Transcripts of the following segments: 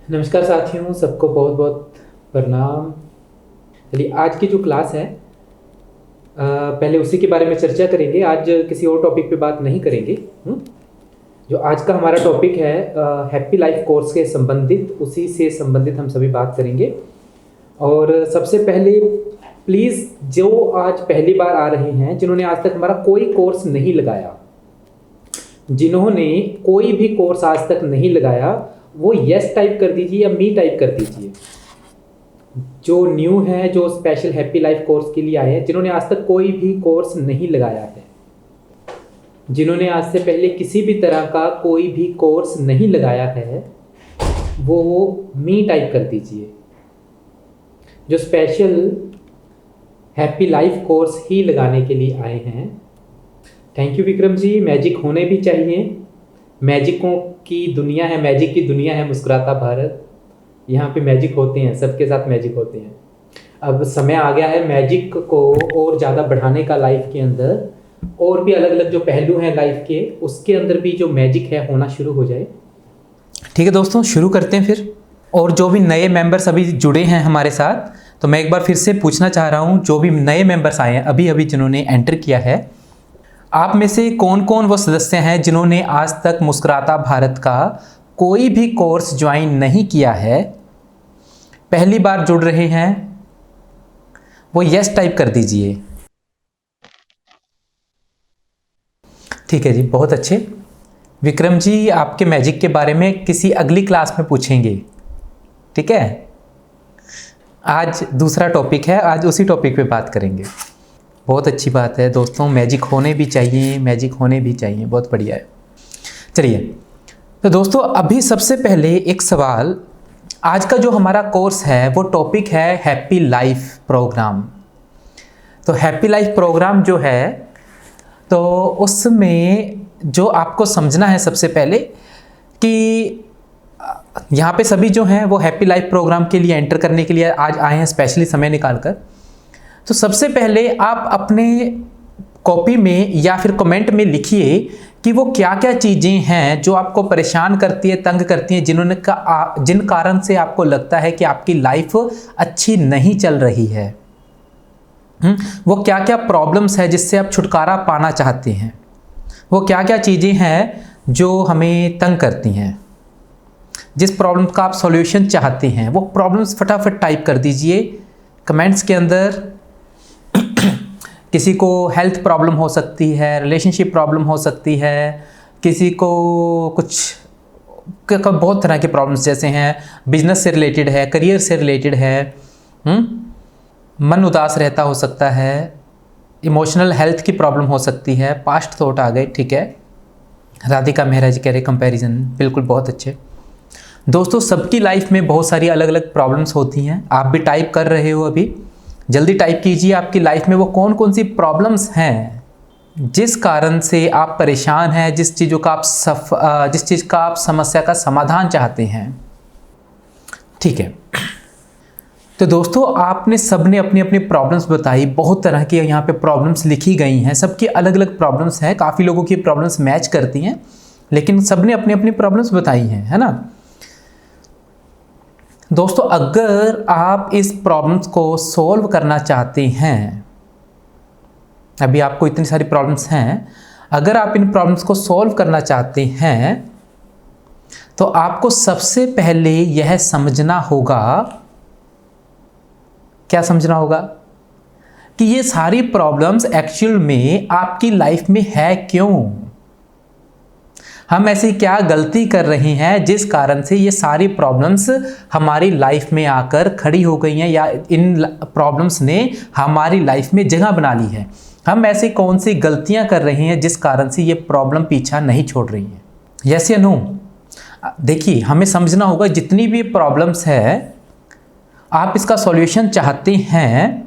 नमस्कार साथियों, सबको बहुत बहुत प्रणाम। चलिए आज की जो क्लास है पहले उसी के बारे में चर्चा करेंगे। आज किसी और टॉपिक पे बात नहीं करेंगे। जो आज का हमारा टॉपिक है हैप्पी लाइफ कोर्स के संबंधित, उसी से संबंधित हम सभी बात करेंगे। और सबसे पहले प्लीज़ जो आज पहली बार आ रहे हैं, जिन्होंने आज तक हमारा कोई कोर्स नहीं लगाया, जिन्होंने कोई भी कोर्स आज तक नहीं लगाया, वो यस टाइप कर दीजिए या मी टाइप कर दीजिए। जो न्यू है, जो स्पेशल हैप्पी लाइफ कोर्स के लिए आए हैं, जिन्होंने आज तक कोई भी कोर्स नहीं लगाया है, जिन्होंने आज से पहले किसी भी तरह का कोई भी कोर्स नहीं लगाया है, वो मी टाइप कर दीजिए। जो स्पेशल हैप्पी लाइफ कोर्स ही लगाने के लिए आए हैं। Thank you Vikram ji. Magic होने भी चाहिए, मैजिकों की दुनिया है, मैजिक की दुनिया है मुस्कुराता भारत। यहाँ पे मैजिक होते हैं, सबके साथ मैजिक होते हैं। अब समय आ गया है मैजिक को और ज़्यादा बढ़ाने का लाइफ के अंदर, और भी अलग अलग जो पहलू हैं लाइफ के, उसके अंदर भी जो मैजिक है होना शुरू हो जाए। ठीक है दोस्तों, शुरू करते हैं फिर। और जो भी नए मेंबर्स अभी जुड़े हैं हमारे साथ, तो मैं एक बार फिर से पूछना चाह रहा हूँ, जो भी नए मेंबर्स आए हैं अभी अभी जिन्होंने एंटर किया है, आप में से कौन कौन वो सदस्य हैं जिन्होंने आज तक मुस्कुराता भारत का कोई भी कोर्स ज्वाइन नहीं किया है, पहली बार जुड़ रहे हैं, वो यस टाइप कर दीजिए। ठीक है जी, बहुत अच्छे। विक्रम जी, आपके मैजिक के बारे में किसी अगली क्लास में पूछेंगे, ठीक है। आज दूसरा टॉपिक है, आज उसी टॉपिक पे बात करेंगे। बहुत अच्छी बात है दोस्तों, मैजिक होने भी चाहिए, मैजिक होने भी चाहिए, बहुत बढ़िया है। चलिए तो दोस्तों, अभी सबसे पहले एक सवाल। आज का जो हमारा कोर्स है वो टॉपिक है हैप्पी लाइफ प्रोग्राम। तो हैप्पी लाइफ प्रोग्राम जो है, तो उसमें जो आपको समझना है सबसे पहले कि यहाँ पे सभी जो हैं वो हैप्पी लाइफ प्रोग्राम के लिए एंटर करने के लिए आज आए हैं, स्पेशली समय निकालकर। तो सबसे पहले आप अपने कॉपी में या फिर कमेंट में लिखिए कि वो क्या क्या चीज़ें हैं जो आपको परेशान करती है, तंग करती हैं, जिन कारण से आपको लगता है कि आपकी लाइफ अच्छी नहीं चल रही है। वो क्या क्या प्रॉब्लम्स है जिससे आप छुटकारा पाना चाहते हैं, वो क्या क्या चीज़ें हैं जो हमें तंग करती हैं, जिस प्रॉब्लम का आप सॉल्यूशन चाहते हैं, वो प्रॉब्लम्स फटाफट टाइप कर दीजिए कमेंट्स के अंदर। किसी को हेल्थ प्रॉब्लम हो सकती है, रिलेशनशिप प्रॉब्लम हो सकती है, किसी को कुछ बहुत तरह के प्रॉब्लम्स जैसे हैं, बिजनेस से रिलेटेड है, करियर से रिलेटेड है, मन उदास रहता हो सकता है, इमोशनल हेल्थ की प्रॉब्लम हो सकती है, पास्ट थॉट आ गए। ठीक है, राधिका मेहरा जी कह रहे कंपैरिजन, बिल्कुल बहुत अच्छे। दोस्तों, सबकी लाइफ में बहुत सारी अलग अलग प्रॉब्लम्स होती हैं। आप भी टाइप कर रहे हो, अभी जल्दी टाइप कीजिए। आपकी लाइफ में वो कौन कौन सी प्रॉब्लम्स हैं जिस कारण से आप परेशान हैं, जिस चीज़ का आप समस्या का समाधान चाहते हैं। ठीक है, तो दोस्तों आपने सबने अपनी अपनी प्रॉब्लम्स बताई। बहुत तरह की यहाँ पे प्रॉब्लम्स लिखी गई हैं, सबकी अलग अलग प्रॉब्लम्स हैं। काफ़ी लोगों की प्रॉब्लम्स मैच करती हैं, लेकिन सबने अपनी अपनी प्रॉब्लम्स बताई हैं, है ना दोस्तों। अगर आप इस प्रॉब्लम्स को सॉल्व करना चाहते हैं, अभी आपको इतनी सारी प्रॉब्लम्स हैं, अगर आप इन प्रॉब्लम्स को सॉल्व करना चाहते हैं तो आपको सबसे पहले यह समझना होगा, क्या समझना होगा, कि ये सारी प्रॉब्लम्स एक्चुअल में आपकी लाइफ में है क्यों। हम ऐसी क्या गलती कर रहे हैं जिस कारण से ये सारी प्रॉब्लम्स हमारी लाइफ में आकर खड़ी हो गई हैं, या इन प्रॉब्लम्स ने हमारी लाइफ में जगह बना ली है। हम ऐसी कौन सी गलतियां कर रहे हैं जिस कारण से ये प्रॉब्लम पीछा नहीं छोड़ रही है। यस या नो? देखिए, हमें समझना होगा जितनी भी प्रॉब्लम्स है, आप इसका सॉल्यूशन चाहते हैं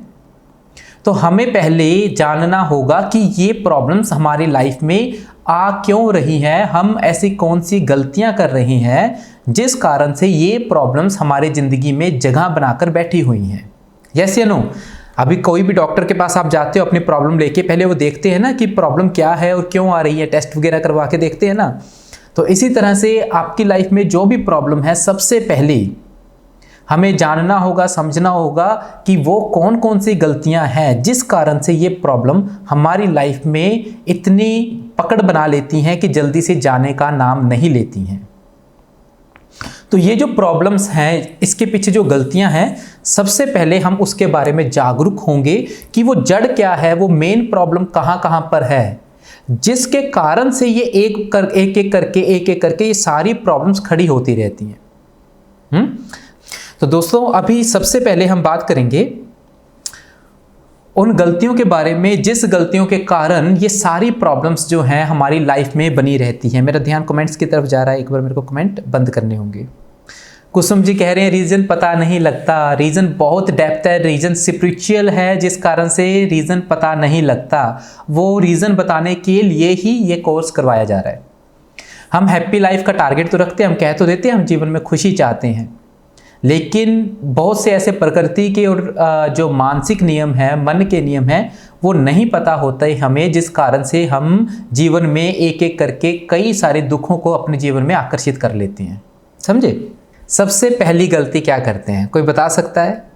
तो हमें पहले जानना होगा कि ये प्रॉब्लम्स हमारी लाइफ में आ क्यों रही हैं, हम ऐसी कौन सी गलतियां कर रहे हैं जिस कारण से ये प्रॉब्लम्स हमारी ज़िंदगी में जगह बनाकर बैठी हुई हैं। यस या नो? अभी कोई भी डॉक्टर के पास आप जाते हो अपनी प्रॉब्लम लेके, पहले वो देखते हैं ना कि प्रॉब्लम क्या है और क्यों आ रही है, टेस्ट वगैरह करवा के देखते हैं ना। तो इसी तरह से आपकी लाइफ में जो भी प्रॉब्लम है, सबसे पहले हमें जानना होगा, समझना होगा कि वो कौन कौन सी गलतियां हैं जिस कारण से ये प्रॉब्लम हमारी लाइफ में इतनी पकड़ बना लेती हैं कि जल्दी से जाने का नाम नहीं लेती हैं। तो ये जो प्रॉब्लम्स हैं, इसके पीछे जो गलतियां हैं, सबसे पहले हम उसके बारे में जागरूक होंगे कि वो जड़ क्या है, वो मेन प्रॉब्लम कहाँ कहाँ पर है, जिसके कारण से ये एक एक करके ये सारी प्रॉब्लम्स खड़ी होती रहती हैं। तो दोस्तों, अभी सबसे पहले हम बात करेंगे उन गलतियों के बारे में जिस गलतियों के कारण ये सारी प्रॉब्लम्स जो हैं हमारी लाइफ में बनी रहती हैं। मेरा ध्यान कमेंट्स की तरफ जा रहा है, एक बार मेरे को कमेंट बंद करने होंगे। कुसुम जी कह रहे हैं रीज़न पता नहीं लगता। रीज़न बहुत डेप्थ है, रीज़न स्पिरिचुअल है, जिस कारण से रीज़न पता नहीं लगता। वो रीज़न बताने के लिए ही ये कोर्स करवाया जा रहा है। हम हैप्पी लाइफ का टारगेट तो रखते हैं, हम कह तो देते हैं हम जीवन में खुशी चाहते हैं, लेकिन बहुत से ऐसे प्रकृति के और जो मानसिक नियम है, मन के नियम हैं, वो नहीं पता होते हमें, जिस कारण से हम जीवन में एक एक करके कई सारे दुखों को अपने जीवन में आकर्षित कर लेते हैं। समझे? सबसे पहली गलती क्या करते हैं, कोई बता सकता है?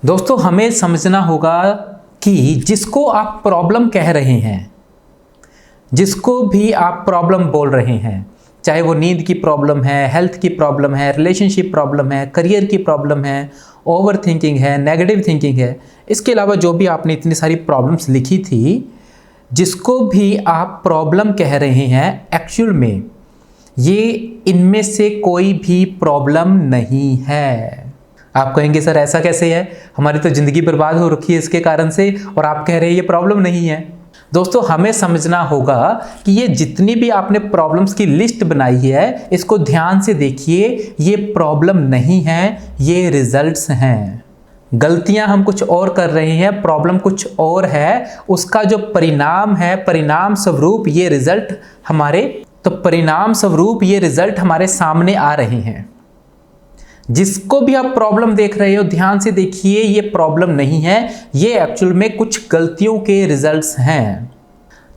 दोस्तों, हमें समझना होगा कि जिसको आप प्रॉब्लम कह रहे हैं, जिसको भी आप प्रॉब्लम बोल रहे हैं, चाहे वो नींद की प्रॉब्लम है, हेल्थ की प्रॉब्लम है, रिलेशनशिप प्रॉब्लम है, करियर की प्रॉब्लम है, ओवर थिंकिंग है, नेगेटिव थिंकिंग है, इसके अलावा जो भी आपने इतनी सारी प्रॉब्लम्स लिखी थी, जिसको भी आप प्रॉब्लम कह रहे हैं, एक्चुअल में ये इनमें से कोई भी प्रॉब्लम नहीं है। आप कहेंगे सर ऐसा कैसे है, हमारी तो ज़िंदगी बर्बाद हो रखी है इसके कारण से, और आप कह रहे हैं ये प्रॉब्लम नहीं है। दोस्तों, हमें समझना होगा कि ये जितनी भी आपने प्रॉब्लम्स की लिस्ट बनाई है, इसको ध्यान से देखिए, ये प्रॉब्लम नहीं है, ये रिजल्ट्स हैं। गलतियां हम कुछ और कर रहे हैं, प्रॉब्लम कुछ और है, उसका जो परिणाम है, परिणाम स्वरूप ये रिजल्ट हमारे सामने आ रहे हैं। जिसको भी आप प्रॉब्लम देख रहे हो, ध्यान से देखिए, ये प्रॉब्लम नहीं है, ये एक्चुअल में कुछ गलतियों के रिजल्ट्स हैं।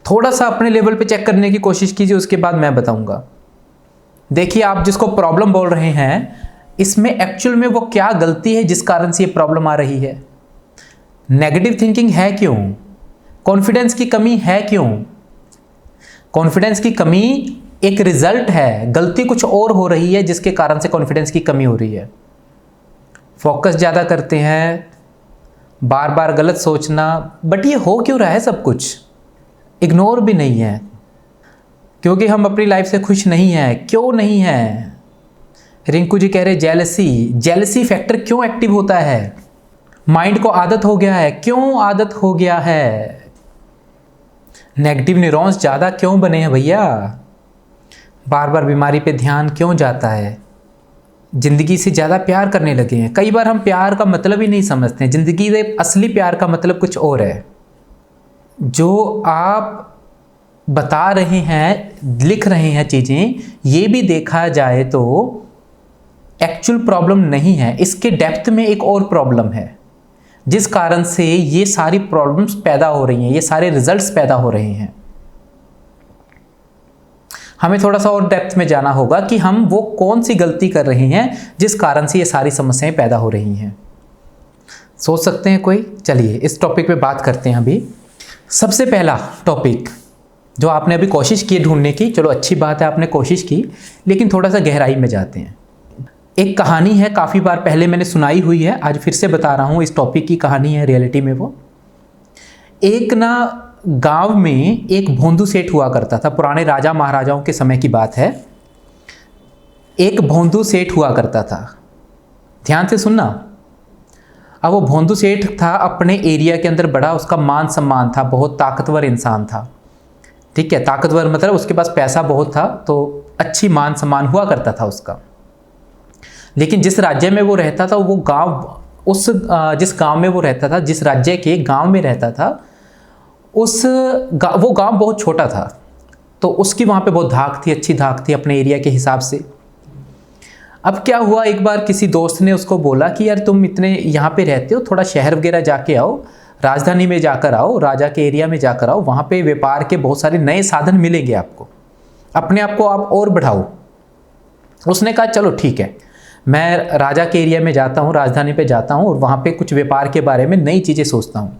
थोड़ा सा अपने लेवल पे चेक करने की कोशिश कीजिए, उसके बाद मैं बताऊंगा। देखिए, आप जिसको प्रॉब्लम बोल रहे हैं, इसमें एक्चुअल में वो क्या गलती है जिस कारण से ये प्रॉब्लम आ रही है? नेगेटिव थिंकिंग है क्यों? कॉन्फिडेंस की कमी है क्यों? कॉन्फिडेंस की कमी एक रिजल्ट है, गलती कुछ और हो रही है जिसके कारण से कॉन्फिडेंस की कमी हो रही है। फोकस ज़्यादा करते हैं, बार बार गलत सोचना, बट ये हो क्यों रहा है सब कुछ? इग्नोर भी नहीं है, क्योंकि हम अपनी लाइफ से खुश नहीं हैं। क्यों नहीं है? रिंकू जी कह रहे जेलसी फैक्टर क्यों एक्टिव होता है? माइंड को आदत हो गया है। क्यों आदत हो गया है? नेगेटिव न्यूरॉन्स ज़्यादा क्यों बने हैं भैया? बार बार बीमारी पे ध्यान क्यों जाता है? ज़िंदगी से ज़्यादा प्यार करने लगे हैं। कई बार हम प्यार का मतलब ही नहीं समझते हैं। ज़िंदगी में असली प्यार का मतलब कुछ और है। जो आप बता रहे हैं, लिख रहे हैं चीज़ें, ये भी देखा जाए तो एक्चुअल प्रॉब्लम नहीं है, इसके डेप्थ में एक और प्रॉब्लम है, जिस कारण से ये सारी प्रॉब्लम्स पैदा हो रही हैं, ये सारे रिजल्ट्स पैदा हो रहे हैं। हमें थोड़ा सा और डेप्थ में जाना होगा कि हम वो कौन सी गलती कर रहे हैं जिस कारण से ये सारी समस्याएं पैदा हो रही हैं। सोच सकते हैं कोई? चलिए इस टॉपिक पे बात करते हैं। अभी सबसे पहला टॉपिक जो आपने अभी कोशिश की ढूंढने की, चलो अच्छी बात है आपने कोशिश की, लेकिन थोड़ा सा गहराई में जाते हैं। एक कहानी है, काफ़ी बार पहले मैंने सुनाई हुई है, आज फिर से बता रहा हूँ। इस टॉपिक की कहानी है रियलिटी में। वो एक ना गांव में एक भोंदू सेठ हुआ करता था। पुराने राजा महाराजाओं के समय की बात है। एक भोंदू सेठ हुआ करता था, ध्यान से सुनना। अब वो भोंदू सेठ था, अपने एरिया के अंदर बड़ा उसका मान सम्मान था, बहुत ताकतवर इंसान था। ठीक है, ताकतवर मतलब उसके पास पैसा बहुत था, तो अच्छी मान सम्मान हुआ करता था उसका। लेकिन जिस राज्य में वो रहता था, वो गांव, जिस गांव में वो रहता था, जिस राज्य के गांव में रहता था, वो गांव बहुत छोटा था, तो उसकी वहाँ पे बहुत धाक थी, अच्छी धाक थी अपने एरिया के हिसाब से। अब क्या हुआ, एक बार किसी दोस्त ने उसको बोला कि यार तुम इतने यहाँ पे रहते हो, थोड़ा शहर वगैरह जाके आओ, राजधानी में जाकर आओ, राजा के एरिया में जाकर आओ, वहाँ पे व्यापार के बहुत सारे नए साधन मिलेंगे आपको। अपने आप को आप और बढ़ाओ। उसने कहा चलो ठीक है, मैं राजा के एरिया में जाता हूँ, राजधानी पे जाता हूँ और वहाँ पे कुछ व्यापार के बारे में नई चीज़ें सोचता हूँ।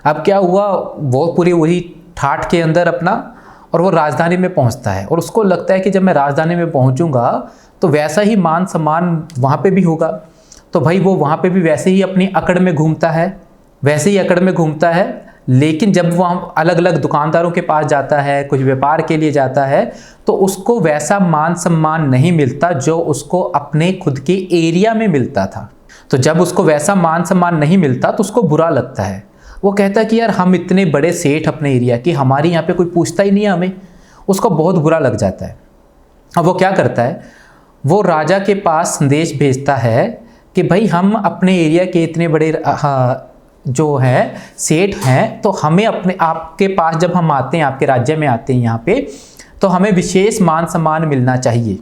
अब क्या हुआ, वो पूरी वही ठाठ के अंदर अपना, और वो राजधानी में पहुँचता है और उसको लगता है कि जब मैं राजधानी में पहुँचूँगा तो वैसा ही मान सम्मान वहाँ पे भी होगा। तो भाई वो वहाँ पे भी वैसे ही अपनी अकड़ में घूमता है, लेकिन जब वो अलग अलग दुकानदारों के पास जाता है, कुछ व्यापार के लिए जाता है, तो उसको वैसा मान सम्मान नहीं मिलता जो उसको अपने खुद के एरिया में मिलता था। तो जब उसको वैसा मान सम्मान नहीं मिलता तो उसको बुरा लगता है। वो कहता है कि यार हम इतने बड़े सेठ अपने एरिया की, हमारी यहाँ पे कोई पूछता ही नहीं है हमें। उसको बहुत बुरा लग जाता है। अब वो क्या करता है, वो राजा के पास संदेश भेजता है कि भाई हम अपने एरिया के इतने बड़े जो है सेठ हैं, तो हमें अपने आपके पास जब हम आते हैं, आपके राज्य में आते हैं यहाँ पे, तो हमें विशेष मान सम्मान मिलना चाहिए।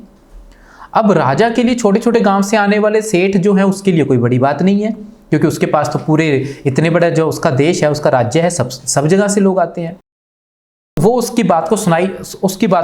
अब राजा के लिए छोटे छोटे गांव से आने वाले सेठ जो हैं उसके लिए कोई बड़ी बात नहीं है, क्योंकि उसके पास तो पूरे इतने बड़ा जो उसका देश है, उसका राज्य है, सब जगह से लोग आते हैं। वो उसकी बात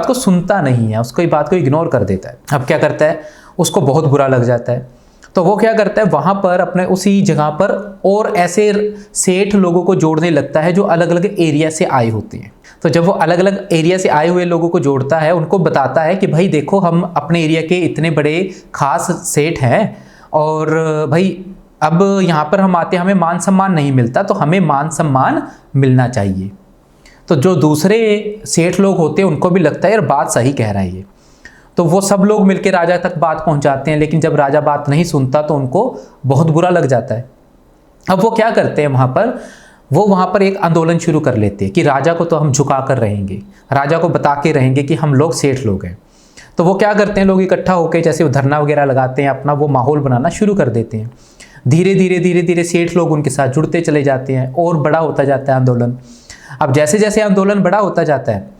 को सुनता नहीं है, उसकी बात को इग्नोर कर देता है। अब क्या करता है, उसको बहुत बुरा लग जाता है। तो वो क्या करता है, वहाँ पर अपने उसी जगह पर और ऐसे सेठ लोगों को जोड़ने लगता है जो अलग अलग एरिया से आए होते हैं। तो जब वो अलग अलग एरिया से आए हुए लोगों को जोड़ता है, उनको बताता है कि भाई देखो हम अपने एरिया के इतने बड़े खास सेठ हैं और भाई अब यहाँ पर हम आते हैं, हमें मान सम्मान नहीं मिलता, तो हमें मान सम्मान मिलना चाहिए। तो जो दूसरे सेठ लोग होते हैं उनको भी लगता है यार बात सही कह रहा है ये। तो वो सब लोग मिलकर राजा तक बात पहुंचाते हैं, लेकिन जब राजा बात नहीं सुनता तो उनको बहुत बुरा लग जाता है। अब वो क्या करते हैं, वहाँ पर एक आंदोलन शुरू कर लेते हैं कि राजा को तो हम झुका कर रहेंगे, राजा को बता के रहेंगे कि हम लोग सेठ लोग हैं। तो वो क्या करते हैं, लोग इकट्ठा होकर जैसे वो धरना वगैरह लगाते हैं, अपना वो माहौल बनाना शुरू कर देते हैं। धीरे धीरे सेठ लोग उनके साथ जुड़ते चले जाते हैं और बड़ा होता जाता है आंदोलन। अब जैसे जैसे आंदोलन बड़ा होता जाता है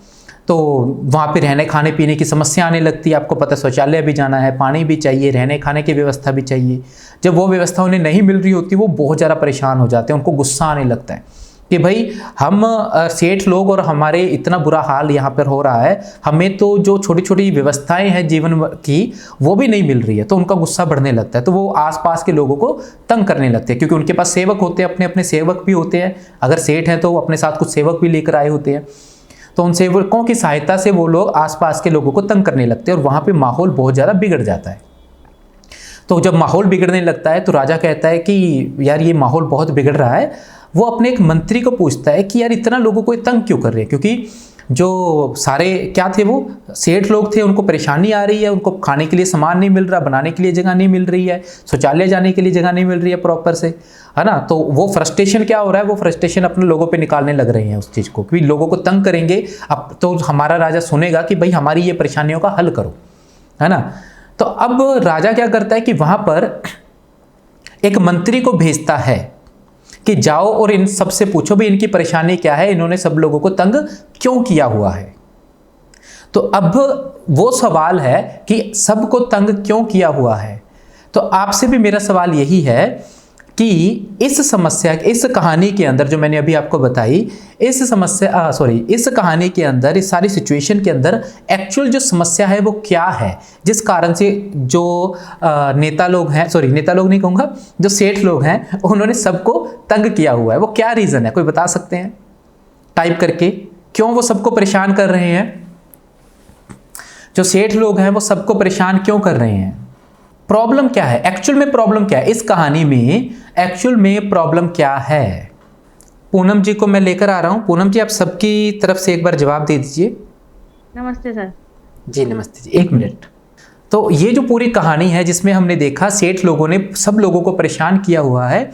तो वहाँ पे रहने खाने पीने की समस्या आने लगती है। आपको पता है शौचालय भी जाना है, पानी भी चाहिए, रहने खाने की व्यवस्था भी चाहिए। जब वो व्यवस्था उन्हें नहीं मिल रही होती, वो बहुत ज़्यादा परेशान हो जाते हैं, उनको गुस्सा आने लगता है कि भाई हम सेठ लोग और हमारे इतना बुरा हाल यहाँ पर हो रहा है, हमें तो जो छोटी छोटी व्यवस्थाएं हैं जीवन की वो भी नहीं मिल रही है। तो उनका गुस्सा बढ़ने लगता है। तो वो आसपास के लोगों को तंग करने लगते हैं, क्योंकि उनके पास सेवक होते हैं, अपने अपने सेवक भी होते हैं। अगर सेठ हैं तो अपने साथ कुछ सेवक भी लेकर आए होते हैं। तो उन सेवकों की सहायता से वो लोग आसपास के लोगों को तंग करने लगते हैं और वहाँ पे माहौल बहुत ज़्यादा बिगड़ जाता है। तो जब माहौल बिगड़ने लगता है तो राजा कहता है कि यार ये माहौल बहुत बिगड़ रहा है। वो अपने एक मंत्री को पूछता है कि यार इतना लोगों को तंग क्यों कर रहे हैं, क्योंकि जो सारे क्या थे वो सेठ लोग थे, उनको परेशानी आ रही है, उनको खाने के लिए सामान नहीं मिल रहा, बनाने के लिए जगह नहीं मिल रही है, शौचालय जाने के लिए जगह नहीं मिल रही है प्रॉपर से, है ना। तो वो फ्रस्ट्रेशन क्या हो रहा है, वो फ्रस्ट्रेशन अपने लोगों पे निकालने लग रहे हैं उस चीज़ को, क्योंकि लोगों को तंग करेंगे अब तो हमारा राजा सुनेगा कि भाई हमारी ये परेशानियों का हल करो, है ना। तो अब राजा क्या करता है कि वहाँ पर एक मंत्री को भेजता है कि जाओ और इन सबसे पूछो भाई इनकी परेशानी क्या है, इन्होंने सब लोगों को तंग क्यों किया हुआ है। तो अब वो सवाल है कि सबको तंग क्यों किया हुआ है। तो आपसे भी मेरा सवाल यही है कि इस कहानी के अंदर जो मैंने अभी आपको बताई, इस कहानी के अंदर, इस सारी सिचुएशन के अंदर एक्चुअल जो समस्या है वो क्या है, जिस कारण से जो नेता लोग नहीं कहूँगा, जो सेठ लोग हैं उन्होंने सबको तंग किया हुआ है, वो क्या रीज़न है, कोई बता सकते हैं टाइप करके? क्यों वो सबको परेशान कर रहे हैं, जो सेठ लोग हैं वो सबको परेशान क्यों कर रहे हैं? प्रॉब्लम क्या है, एक्चुअल में प्रॉब्लम क्या है इस कहानी में, एक्चुअल में प्रॉब्लम क्या है? पूनम जी को मैं लेकर आ रहा हूं। पूनम जी आप सबकी तरफ से एक बार जवाब दे दीजिए। नमस्ते सर। जी नमस्ते जी, एक मिनट। तो ये जो पूरी कहानी है जिसमें हमने देखा सेठ लोगों ने सब लोगों को परेशान किया हुआ है,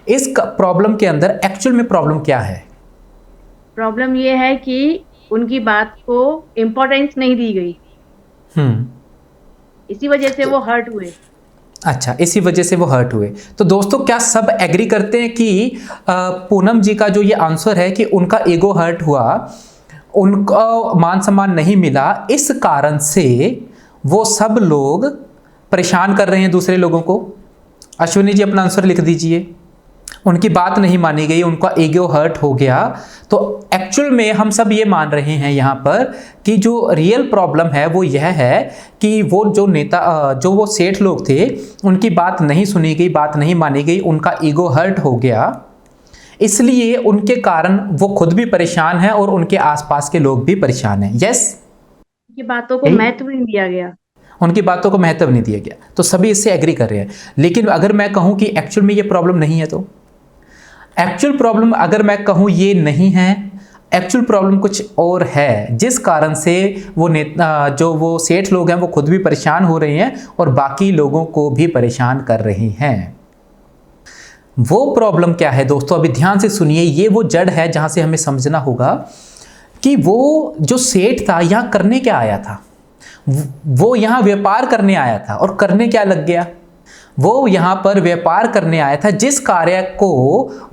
इस प्रॉब्लम के अंदर एक्चुअल में प्रॉब्लम क्या है? प्रॉब्लम ये है कि उनकी बात को इम्पोर्टेंस नहीं दी गई, इसी वजह से वो हर्ट हुए। अच्छा, इसी वजह से वो हर्ट हुए। तो दोस्तों क्या सब एग्री करते हैं कि पूनम जी का जो ये आंसर है कि उनका ईगो हर्ट हुआ, उनका मान सम्मान नहीं मिला, इस कारण से वो सब लोग परेशान कर रहे हैं दूसरे लोगों को? अश्विनी जी अपना आंसर लिख दीजिए। उनकी बात नहीं मानी गई, उनका ईगो हर्ट हो गया। तो एक्चुअल में हम सब ये मान रहे हैं यहाँ पर कि जो रियल प्रॉब्लम है वो यह है कि वो जो नेता जो वो सेठ लोग थे, उनकी बात नहीं सुनी गई, बात नहीं मानी गई, उनका ईगो हर्ट हो गया, इसलिए उनके कारण वो खुद भी परेशान है और उनके आसपास के लोग भी परेशान हैं। यस, की बातों को महत्व नहीं दिया गया। उनकी बातों को महत्व नहीं दिया गया, तो सभी इससे एग्री कर रहे हैं। लेकिन अगर मैं कहूं कि एक्चुअल में ये प्रॉब्लम नहीं है, तो एक्चुअल प्रॉब्लम अगर मैं कहूं ये नहीं है, एक्चुअल प्रॉब्लम कुछ और है, जिस कारण से वो नेता जो वो सेठ लोग हैं वो खुद भी परेशान हो रहे हैं और बाकी लोगों को भी परेशान कर रहे हैं। वो प्रॉब्लम क्या है दोस्तों, अभी ध्यान से सुनिए। ये वो जड़ है जहां से हमें समझना होगा कि वो जो सेठ था यहाँ करने क्या आया था। वो यहाँ व्यापार करने आया था, और करने क्या लग गया, वो यहाँ पर व्यापार करने आया था। जिस कार्य को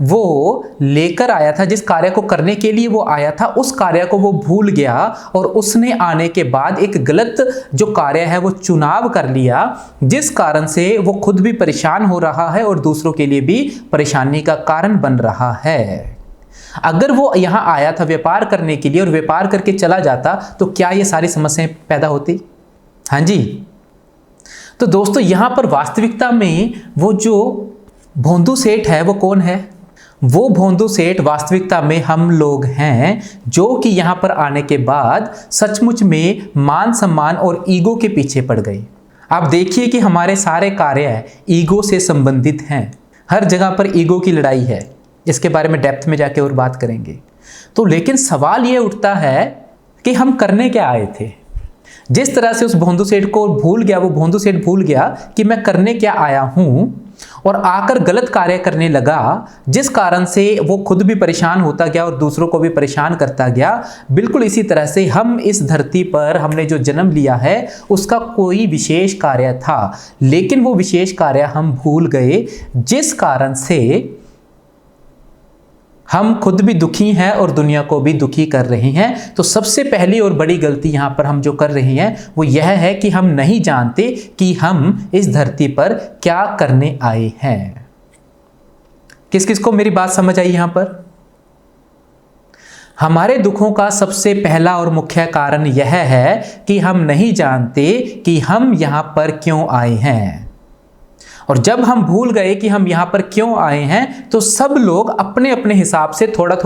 वो लेकर आया था, जिस कार्य को करने के लिए वो आया था, उस कार्य को वो भूल गया और उसने आने के बाद एक गलत जो कार्य है वो चुनाव कर लिया, जिस कारण से वो खुद भी परेशान हो रहा है और दूसरों के लिए भी परेशानी का कारण बन रहा है। अगर वो यहाँ आया था व्यापार करने के लिए और व्यापार करके चला जाता, तो क्या ये सारी समस्याएं पैदा होती? हाँ जी। तो दोस्तों यहाँ पर वास्तविकता में वो जो भोंदू सेठ है वो कौन है? वो भोंदू सेठ वास्तविकता में हम लोग हैं, जो कि यहाँ पर आने के बाद सचमुच में मान सम्मान और ईगो के पीछे पड़ गए। आप देखिए कि हमारे सारे कार्य ईगो से संबंधित हैं। हर जगह पर ईगो की लड़ाई है, इसके बारे में डेप्थ में जाके और बात करेंगे। तो लेकिन सवाल ये उठता है कि हम करने क्या आए थे। जिस तरह से उस भोंदू सेठ को भूल गया, वो भोंदू सेठ भूल गया कि मैं करने क्या आया हूं, और आकर गलत कार्य करने लगा, जिस कारण से वो खुद भी परेशान होता गया और दूसरों को भी परेशान करता गया। बिल्कुल इसी तरह से हम इस धरती पर हमने जो जन्म लिया है उसका कोई विशेष कार्य था, लेकिन वो विशेष कार्य हम भूल गए, जिस कारण से हम खुद भी दुखी हैं और दुनिया को भी दुखी कर रहे हैं। तो सबसे पहली और बड़ी गलती यहां पर हम जो कर रहे हैं वो यह है कि हम नहीं जानते कि हम इस धरती पर क्या करने आए हैं। किस किस को मेरी बात समझ आई? यहां पर हमारे दुखों का सबसे पहला और मुख्य कारण यह है कि हम नहीं जानते कि हम यहां पर क्यों आए हैं। और जब हम भूल गए कि हम यहाँ पर क्यों आए हैं, तो सब लोग अपने अपने हिसाब से थोड़ा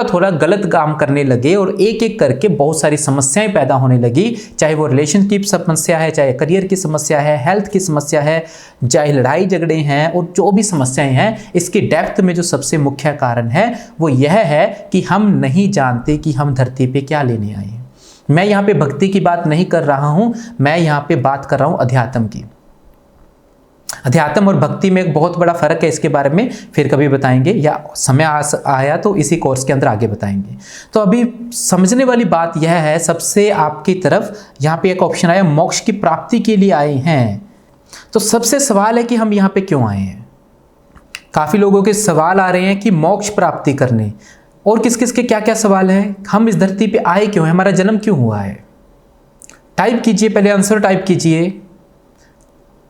थोड़ा गलत काम करने लगे और एक एक करके बहुत सारी समस्याएं पैदा होने लगी। चाहे वो रिलेशन की समस्या है, चाहे करियर की समस्या है, हेल्थ की समस्या है, चाहे लड़ाई झगड़े हैं, और जो भी समस्याएं हैं, इसकी डेप्थ में जो सबसे मुख्य कारण है वो यह है कि हम नहीं जानते कि हम धरती पे क्या लेने आए हैं। मैं यहाँ पे भक्ति की बात नहीं कर रहा हूँ, मैं यहाँ पे बात कर रहा हूँ अध्यात्म की। अध्यात्म और भक्ति में एक बहुत बड़ा फर्क है, इसके बारे में फिर कभी बताएंगे, या समय आया तो इसी कोर्स के अंदर आगे बताएंगे। तो अभी समझने वाली बात यह है, सबसे आपकी तरफ यहाँ पे एक ऑप्शन आया, मोक्ष की प्राप्ति के लिए आए हैं। तो सबसे सवाल है कि हम यहाँ पे क्यों आए हैं। काफ़ी लोगों के सवाल आ रहे हैं कि मोक्ष प्राप्ति करने, और किस किस के क्या क्या सवाल हैं, हम इस धरती पे आए क्यों हैं, हमारा जन्म क्यों हुआ है। टाइप कीजिए, पहले आंसर टाइप कीजिए।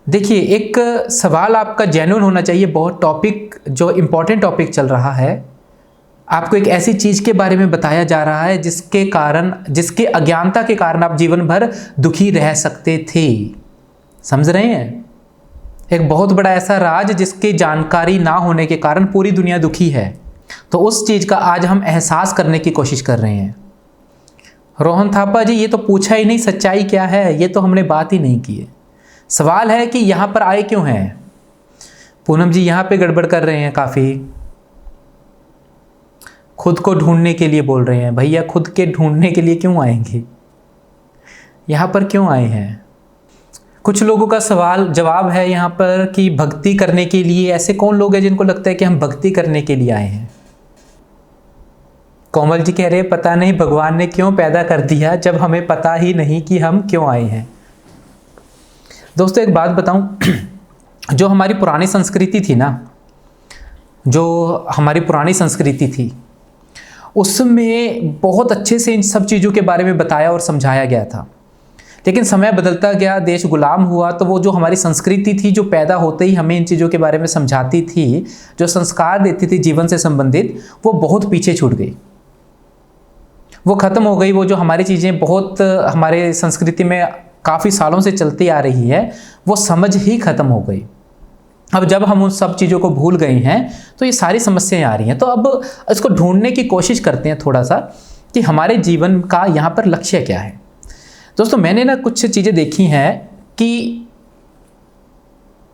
देखिए, एक सवाल आपका जेन्युइन होना चाहिए। बहुत टॉपिक जो इम्पोर्टेंट टॉपिक चल रहा है, आपको एक ऐसी चीज़ के बारे में बताया जा रहा है जिसके अज्ञानता के कारण आप जीवन भर दुखी रह सकते थे। समझ रहे हैं? एक बहुत बड़ा ऐसा राज जिसकी जानकारी ना होने के कारण पूरी दुनिया दुखी है। तो उस चीज़ का आज हम एहसास करने की कोशिश कर रहे हैं। रोहन थापा जी, ये तो पूछा ही नहीं सच्चाई क्या है, ये तो हमने बात ही नहीं की है। सवाल है कि यहाँ पर आए क्यों हैं। पूनम जी यहाँ पे गड़बड़ कर रहे हैं, काफ़ी खुद को ढूंढने के लिए बोल रहे हैं। भैया, खुद के ढूंढने के लिए क्यों आएंगे, यहाँ पर क्यों आए हैं। कुछ लोगों का सवाल जवाब है यहाँ पर कि भक्ति करने के लिए। ऐसे कौन लोग हैं जिनको लगता है कि हम भक्ति करने के लिए आए हैं। कोमल जी कह रहे हैं, पता नहीं भगवान ने क्यों पैदा कर दिया जब हमें पता ही नहीं कि हम क्यों आए हैं। दोस्तों एक बात बताऊं, जो हमारी पुरानी संस्कृति थी ना, जो हमारी पुरानी संस्कृति थी, उसमें बहुत अच्छे से इन सब चीज़ों के बारे में बताया और समझाया गया था। लेकिन समय बदलता गया, देश गुलाम हुआ, तो वो जो हमारी संस्कृति थी, जो पैदा होते ही हमें इन चीज़ों के बारे में समझाती थी, जो संस्कार देती थी जीवन से संबंधित, वो बहुत पीछे छूट गई, वो ख़त्म हो गई। वो जो हमारी चीज़ें बहुत हमारे संस्कृति में काफ़ी सालों से चलती आ रही है, वो समझ ही ख़त्म हो गई। अब जब हम उन सब चीज़ों को भूल गए हैं तो ये सारी समस्याएं आ रही हैं। तो अब इसको ढूंढने की कोशिश करते हैं थोड़ा सा कि हमारे जीवन का यहाँ पर लक्ष्य क्या है। दोस्तों, मैंने ना कुछ चीज़ें देखी हैं कि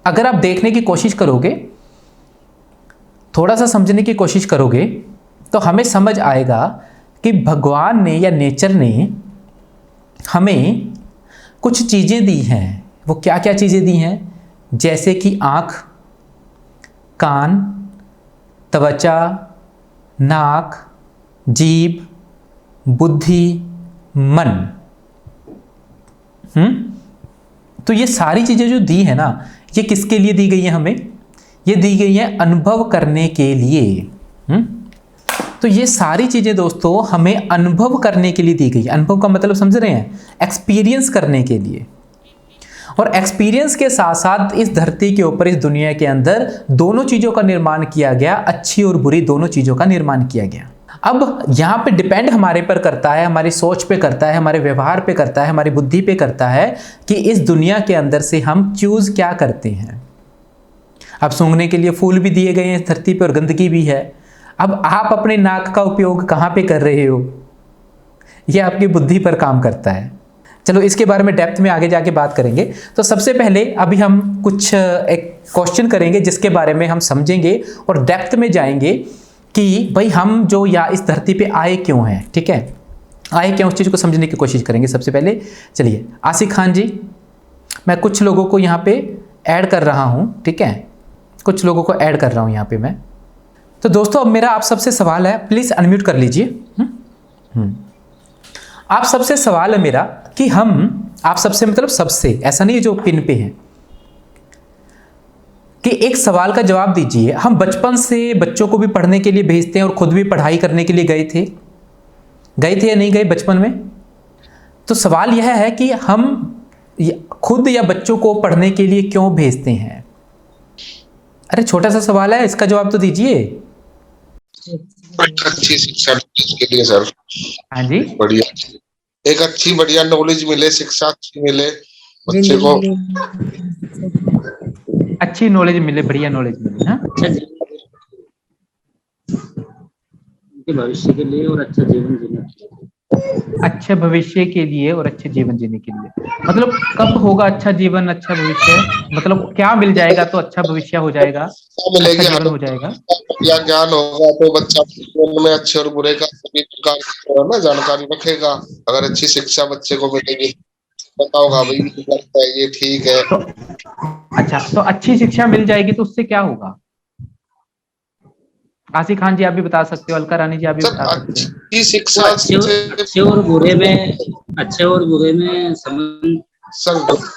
अगर आप देखने की कोशिश करोगे, थोड़ा सा समझने की कोशिश करोगे, तो हमें समझ आएगा कि भगवान ने या नेचर ने हमें कुछ चीज़ें दी हैं। वो क्या क्या चीज़ें दी हैं? जैसे कि आँख, कान, त्वचा, नाक, जीभ, बुद्धि, मन। तो ये सारी चीज़ें जो दी है ना, ये किसके लिए दी गई है हमें? ये दी गई है अनुभव करने के लिए। तो ये सारी चीज़ें दोस्तों हमें अनुभव करने के लिए दी गई है। अनुभव का मतलब समझ रहे हैं? एक्सपीरियंस करने के लिए। और एक्सपीरियंस के साथ साथ इस धरती के ऊपर, इस दुनिया के अंदर दोनों चीज़ों का निर्माण किया गया, अच्छी और बुरी दोनों चीज़ों का निर्माण किया गया। अब यहाँ पे डिपेंड हमारे पर करता है, हमारी सोच पे करता है, हमारे व्यवहार पे करता है, हमारी बुद्धि पे करता है कि इस दुनिया के अंदर से हम चूज क्या करते हैं। अब सूंघने के लिए फूल भी दिए गए हैं इस धरती पे और गंदगी भी है। अब आप अपने नाक का उपयोग कहाँ पे कर रहे हो, ये आपकी बुद्धि पर काम करता है। चलो इसके बारे में डेप्थ में आगे जाके बात करेंगे। तो सबसे पहले अभी हम कुछ एक क्वेश्चन करेंगे जिसके बारे में हम समझेंगे और डेप्थ में जाएंगे कि भाई हम जो या इस धरती पे आए क्यों हैं। ठीक है, आए क्यों, उस चीज़ को समझने की कोशिश करेंगे। सबसे पहले चलिए आसिफ खान जी, मैं कुछ लोगों को यहाँ पे ऐड कर रहा हूँ। ठीक है, कुछ लोगों को ऐड कर रहा हूँ यहाँ पे मैं। तो दोस्तों अब मेरा आप सबसे सवाल है, प्लीज़ अनम्यूट कर लीजिए। आप सबसे सवाल है मेरा कि आप सबसे मतलब सबसे, ऐसा नहीं है जो पिन पे है, कि एक सवाल का जवाब दीजिए। हम बचपन से बच्चों को भी पढ़ने के लिए भेजते हैं और खुद भी पढ़ाई करने के लिए गए थे या नहीं गए बचपन में? तो सवाल यह है कि हम खुद या बच्चों को पढ़ने के लिए क्यों भेजते हैं? अरे छोटा सा सवाल है, इसका जवाब तो दीजिए। अच्छी शिक्षा के लिए सर। हाँ जी, बढ़िया, एक अच्छी बढ़िया नॉलेज मिले, शिक्षा अच्छी मिले बच्चे को, अच्छी नॉलेज मिले, बढ़िया नॉलेज मिले। हाँ, भविष्य के लिए और अच्छा जीवन जीने, अच्छे भविष्य के लिए और अच्छे जीवन जीने के लिए। मतलब कब होगा अच्छा जीवन, अच्छा भविष्य? मतलब क्या मिल जाएगा तो अच्छा भविष्य हो जाएगा, अच्छा जीवन हो जाएगा? या ज्ञान होगा तो बच्चा जीवन में अच्छे और बुरे का सभी प्रकार की ना जानकारी रखेगा। अगर अच्छी शिक्षा बच्चे को मिलेगी, पता होगा भाई ये गलत है, ये ठीक है। तो अच्छा, तो अच्छी शिक्षा मिल जाएगी तो उससे क्या होगा? आसिफ खान जी आप भी बता सकते हो, अलका रानी जी आप भी बता सकते हो। अच्छी शिक्षा अच्छे और बुरे में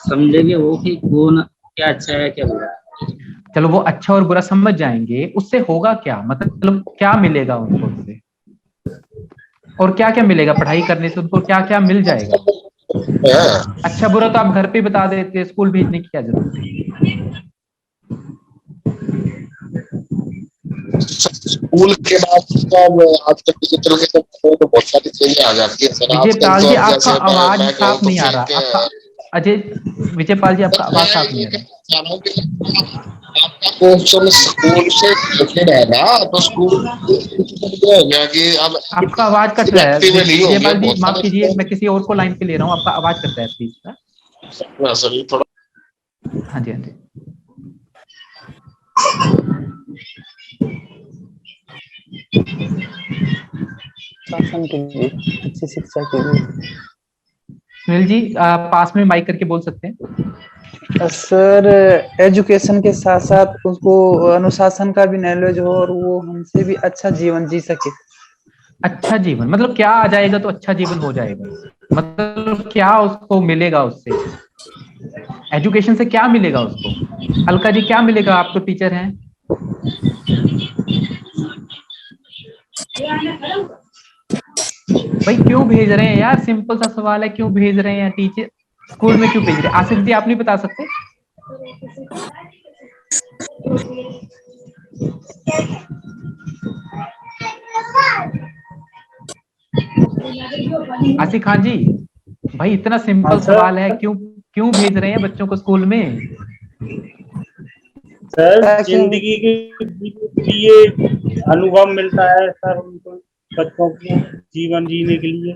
समझेंगे वो कि कौन क्या अच्छा है क्या बुरा है। चलो वो अच्छा और बुरा समझ जाएंगे, उससे होगा क्या? मतलब क्या मिलेगा उनको उससे, और क्या क्या मिलेगा पढ़ाई करने से? उनको क्या क्या मिल जाएगा? अच्छा बुरा तो आप घर पे बता देते, स्कूल भेजने की क्या जरूरत है? स्कूल के बाद आजकल डिजिटल के तो बहुत सारी चीजें आ जाती है सर। विजयपाल जी आपका आवाज साफ नहीं आ रहा। आपका अजय विजयपाल जी आपका आवाज साफ नहीं आ रहा। आपका क्वेश्चन स्कूल से रिलेटेड है ना, तो स्कूल हो गया कि अब आपका आवाज कट रहा है विजयपाल जी, माफ कीजिए, बहुत मैं किसी और को लाइन पे ले रहा हूँ, आपका आवाज कट रहा है प्लीज। सर थोड़ा। हाँ जी, हाँ जी। शासन के लिए, अच्छी शिक्षा के लिए। सुनील जी पास में माइक करके बोल सकते हैं? सर एजुकेशन के साथ साथ उसको अनुशासन का भी नॉलेज हो और वो हमसे भी अच्छा जीवन जी सके। अच्छा जीवन मतलब क्या आ जाएगा तो अच्छा जीवन हो जाएगा? मतलब क्या उसको मिलेगा उससे? एजुकेशन से क्या मिलेगा उसको? अलका जी क्या मिलेगा? आप तो टीचर हैं। भाई क्यों भेज रहे हैं यार? सिंपल सा सवाल है, क्यों भेज रहे हैं टीचर? स्कूल में क्यों भेज रहे? आसिफ जी आप नहीं बता सकते? आसिफ खान जी, भाई इतना हाँ सिंपल सर। सवाल है, क्यों क्यों भेज रहे हैं बच्चों को स्कूल में? सर ताकि जिंदगी के लिए अनुभव मिलता है सर उनको, बच्चों को जीवन जीने के लिए।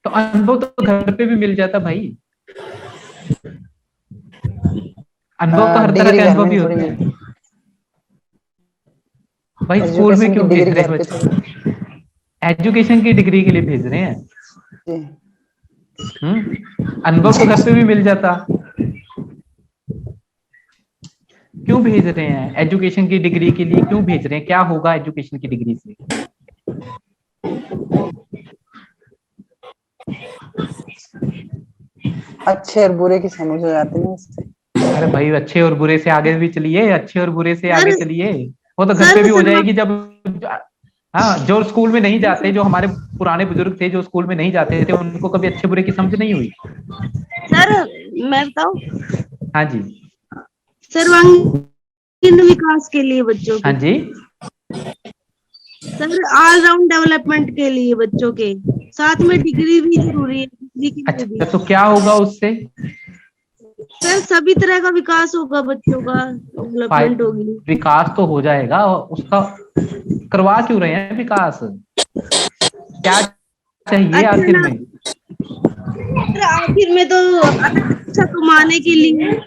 तो अनुभव तो घर पे भी मिल जाता भाई, अनुभव तो हर तरह डिग्री के घर अनुभव में भी नहीं थोड़ी होते मिलती, हैं भाई। स्कूल में एजुकेशन की क्यों भेज डिग्री रहे घर हैं पे बच्चे? थोड़ी। एजुकेशन की डिग्री के लिए भेज रहे हैं। जी। अनुभव तो घर पे भी मिल जाता, क्यों भेज रहे हैं? एजुकेशन की डिग्री के लिए क्यों भेज रहे हैं? क्या होगा एजुकेशन की डिग्री से? अच्छे और बुरे की समझ हो जाती है उससे। अरे भाई अच्छे और बुरे से आगे भी चलिए, अच्छे और बुरे से आगे सर चलिए। वो तो घर पे सर भी हो सर्व जाएगी जब, हाँ, जो स्कूल में नहीं जाते, जो हमारे पुराने बुजुर्ग थे जो स्कूल में नहीं जाते थे, उनको कभी अच्छे बुरे की समझ नहीं हुई। सर मैं बताऊं, हाँ जी। सर्वांगीण विकास के लिए बच्चों हाँ के, जी। सर ऑलराउंड डेवलपमेंट के लिए बच्चों के, साथ में डिग्री भी जरूरी है, डिग्री के लिए अच्छा भी। तो क्या होगा उससे? सर सभी तरह का विकास होगा, बच्चों का डेवलपमेंट होगी। विकास तो हो जाएगा, उसका करवा क्यों रहे हैं विकास? क्या चाहिए अच्छा आखिर ना, में? सर आखिर में तो अच्छा कमाने के लिए।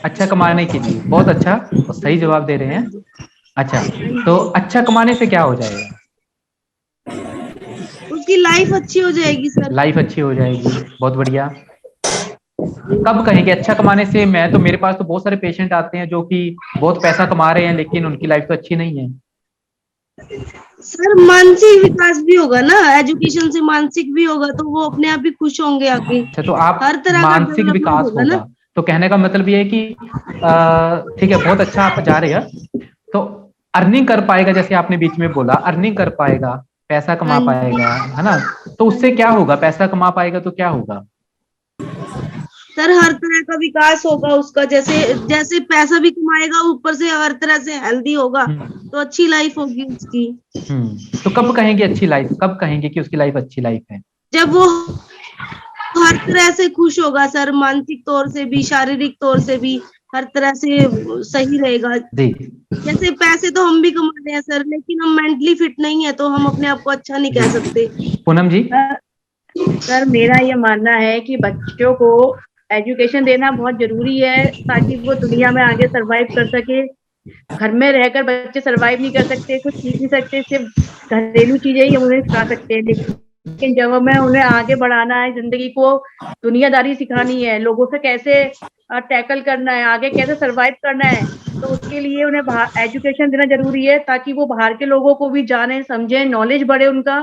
अच्छा कमाने के लिए, बहुत अच्छा, तो सही जवाब दे रहे हाँ हैं। जी, अच्छा, हाँ तो जी, अच्छा कमाने से क्या हो जाएगा? उसकी लाइफ अच्छी हो जाएगी सर। लाइफ अच्छी हो जाएगी, बहुत बढ़िया। कब कहेंगे अच्छा कमाने से? मैं तो, मेरे पास तो बहुत सारे पेशेंट आते हैं जो कि बहुत पैसा कमा रहे हैं लेकिन उनकी लाइफ तो अच्छी नहीं है। सर मानसिक विकास भी होगा ना, एजुकेशन से मानसिक भी होगा, तो वो अपने आप भी खुश होंगे आगे। अच्छा तो आप, हर तरह का मानसिक डेवलपमेंट विकास होगा ना। होगा, तो कहने का मतलब ये है कि ठीक है, बहुत अच्छा आप जा रहे हैं, तो अर्निंग कर पाएगा, जैसे आपने बीच में बोला अर्निंग कर पाएगा, पैसा हाँ कमा जी, पाएगा, है ना? तो हाँ उससे क्या जी, होगा? पैसा कमा पाएगा तो क्या होगा? सर हर तरह का विकास होगा उसका, जैसे जैसे पैसा भी कमाएगा, ऊपर से हर तरह से हेल्दी होगा, हम्म। तो अच्छी लाइफ होगी उसकी। तो कब कहेंगे अच्छी लाइफ, कब कहेंगे कि उसकी लाइफ अच्छी लाइफ है? जब वो हर तरह से खुश होगा सर, मानसिक तौर से भी, शारीरिक तौर से भी, हर तरह से सही रहेगा। जी। जैसे पैसे तो हम भी कमा रहे हैं सर, लेकिन हम मेंटली फिट नहीं है, तो हम अपने आप को अच्छा नहीं कह सकते। पूनम जी। सर मेरा ये मानना है कि बच्चों को एजुकेशन देना बहुत जरूरी है, ताकि वो दुनिया में आगे सरवाइव कर सके। घर में रहकर बच्चे सरवाइव नहीं कर सकते, कुछ सीख नहीं सकते, सिर्फ घरेलू चीजें ही हम उन्हें सिखा सकते हैं। लेकिन जब हमें उन्हें आगे बढ़ाना है, जिंदगी को दुनियादारी सिखानी है, लोगों से कैसे टैकल करना है, आगे कैसे सरवाइव करना है, तो उसके लिए उन्हें एजुकेशन देना जरूरी है, ताकि वो बाहर के लोगों को भी जाने समझे, नॉलेज बढ़े उनका,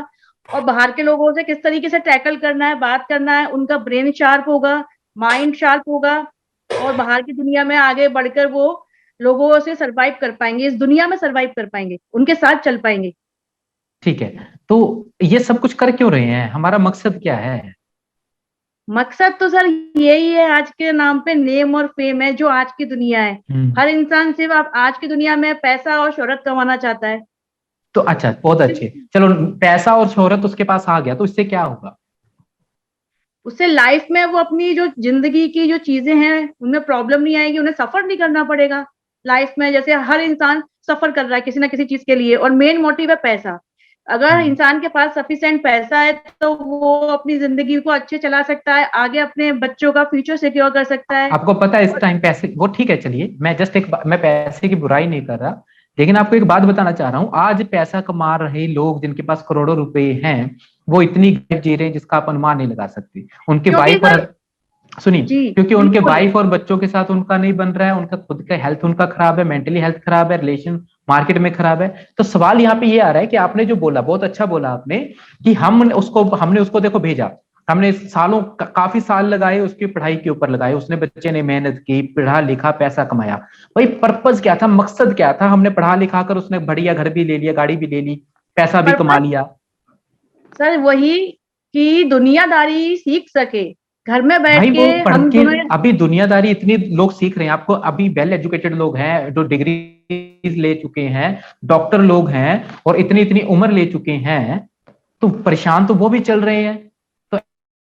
और बाहर के लोगों से किस तरीके से टैकल करना है, बात करना है, उनका ब्रेन शार्प होगा, माइंड शार्प होगा, और बाहर की दुनिया में आगे बढ़कर वो लोगों से सरवाइव कर पाएंगे, इस दुनिया में सरवाइव कर पाएंगे, उनके साथ चल पाएंगे। ठीक है, तो ये सब कुछ कर क्यों रहे हैं? हमारा मकसद क्या है? मकसद तो सर यही है, आज के नाम पे नेम और फेम है, जो आज की दुनिया है। हर इंसान सिर्फ आज की दुनिया में पैसा और शोहरत कमाना चाहता है। तो अच्छा, बहुत अच्छे, चलो पैसा और शोहरत उसके पास आ गया, तो इससे क्या होगा? उससे लाइफ में वो अपनी जो जिंदगी की जो चीजें हैं उनमें प्रॉब्लम नहीं आएगी, उन्हें सफर नहीं करना पड़ेगा लाइफ में। जैसे हर इंसान सफर कर रहा है किसी ना किसी चीज के लिए, और मेन मोटिव है पैसा। अगर इंसान के पास सफिशिएंट पैसा है, तो वो अपनी जिंदगी को अच्छे चला सकता है, आगे अपने बच्चों का फ्यूचर सिक्योर कर सकता है। आपको पता है इस और टाइम पैसे, वो ठीक है, चलिए मैं जस्ट एक, मैं पैसे की बुराई नहीं कर रहा, लेकिन आपको एक बात बताना चाह रहा हूँ। आज पैसा कमा रहे लोग जिनके पास करोड़ों रुपए हैं, वो इतनी लाइफ जी रहे हैं जिसका आप अनुमान नहीं लगा सकते। उनके क्योंकि वाइफ सर, और, सुनिए, जी क्योंकि उनके बिल्कुल, वाइफ और बच्चों के साथ उनका नहीं बन रहा है, उनका खुद का हेल्थ उनका खराब है, मेंटली हेल्थ खराब है, रिलेशन मार्केट में खराब है। तो सवाल यहाँ पे ये आ रहा है कि आपने जो बोला, बहुत अच्छा बोला आपने, कि हमने उसको देखो भेजा, हमने सालों काफी साल लगाए उसकी पढ़ाई के ऊपर लगाए, उसने, बच्चे ने मेहनत की, पढ़ा लिखा, पैसा कमाया। भाई पर्पज क्या था, मकसद क्या था? हमने पढ़ा लिखा कर उसने बढ़िया घर भी ले लिया, गाड़ी भी ले ली, पैसा भी कमा पर्पस लिया। सर वही कि दुनियादारी सीख सके, घर में बैठ भाई वो के पढ़ हम के दोनों। अभी दुनियादारी इतनी लोग सीख रहे हैं, आपको अभी वेल एजुकेटेड लोग हैं जो डिग्री ले चुके हैं, डॉक्टर लोग हैं और इतनी इतनी उम्र ले चुके हैं, तो परेशान तो वो भी चल रहे हैं। तो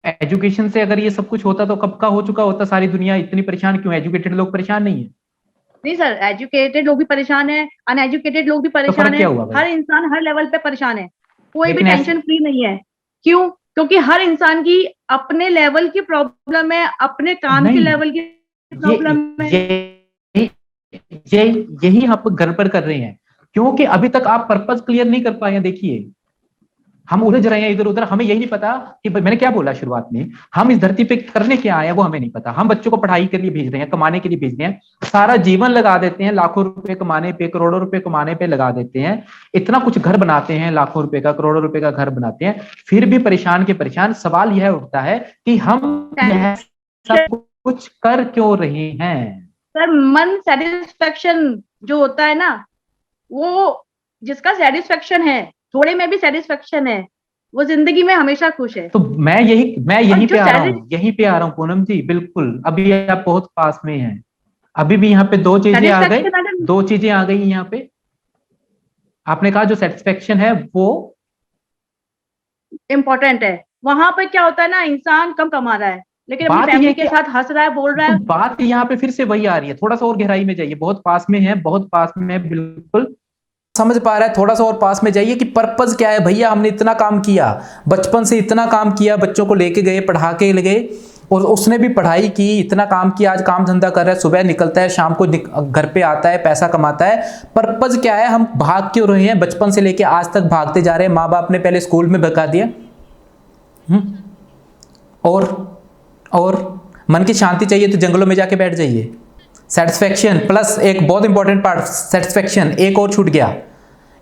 एजुकेशन से अगर ये सब कुछ होता तो कब का हो चुका होता, सारी दुनिया इतनी परेशान क्यों, एजुकेटेड लोग परेशान नहीं है? नहीं सर, एजुकेटेड लोग भी परेशान है, अनएजुकेटेड लोग भी तो परेशान फर्क है, क्या हुआ भाई? हर इंसान हर लेवल पे परेशान है, कोई भी लेकिन ऐसे- टेंशन फ्री नहीं है। क्यों? क्योंकि हर इंसान की अपने लेवल की प्रॉब्लम है, अपने काम के नहीं, लेवल की प्रॉब्लम है। यही आप गड़बड़ कर रहे हैं, क्योंकि अभी तक आप पर्पस क्लियर नहीं कर पाए हैं। देखिए हम उलझ रहे हैं इधर उधर, हमें यही नहीं पता कि मैंने क्या बोला शुरुआत में, हम इस धरती पे करने क्या आए हैं वो हमें नहीं पता। हम बच्चों को पढ़ाई के लिए भेज रहे हैं, कमाने के लिए भेज रहे हैं, सारा जीवन लगा देते हैं लाखों रुपए कमाने पे, करोड़ों रुपए कमाने पे लगा देते हैं, इतना कुछ घर बनाते हैं, लाखों रुपए का करोड़ों रुपए का घर बनाते हैं, फिर भी परेशान के परेशान। सवाल यह उठता है कि हम यह सब कुछ कर क्यों रहे हैं? सर मन सेटिस्फेक्शन जो होता है ना, वो जिसका सेटिस्फेक्शन है, थोड़े में भी सेटिस्फेक्शन है, वो जिंदगी में हमेशा खुश है। तो मैं यहीं और जो पे आ रहा सैलरी- हूँ, यहीं पे आ रहा हूँ पूनम जी, बिल्कुल। अभी आप बहुत पास में हैं, अभी भी यहाँ पे दो चीजें आ गई, सेटिस्फेक्शन अगर दो चीजें आ गई यहाँ पे। आपने कहा जो सेटिस्फेक्शन है वो इम्पोर्टेंट है, वहां पर क्या होता है ना, इंसान कम कमा रहा है लेकिन अपनी बात ये फैमिली के कि साथ हंस रहा है, बोल रहा तो है। बात यहाँ पे फिर से वही आ रही है, थोड़ा सा और गहराई में जाइए, बहुत पास में है, बहुत पास में है, बिल्कुल समझ पा रहा है, थोड़ा सा और पास में जाइए कि पर्पस क्या है। भैया हमने इतना काम किया, बचपन से इतना काम किया, बच्चों को लेके गए, पढ़ा के ले गए, और उसने भी पढ़ाई की, इतना काम किया, आज काम धंधा कर रहा है, सुबह निकलता है, शाम को घर पे आता है, पैसा कमाता है। पर्पस क्या है, हम भाग क्यों रहे हैं, बचपन से लेके आज तक भागते जा रहे हैं। माँ बाप ने पहले स्कूल में भगा दिया, और मन की शांति चाहिए तो जंगलों में जाके बैठ जाइए। सेटिस्फेक्शन प्लस एक बहुत इंपॉर्टेंट पार्ट, सेटिस्फेक्शन एक और छूट गया,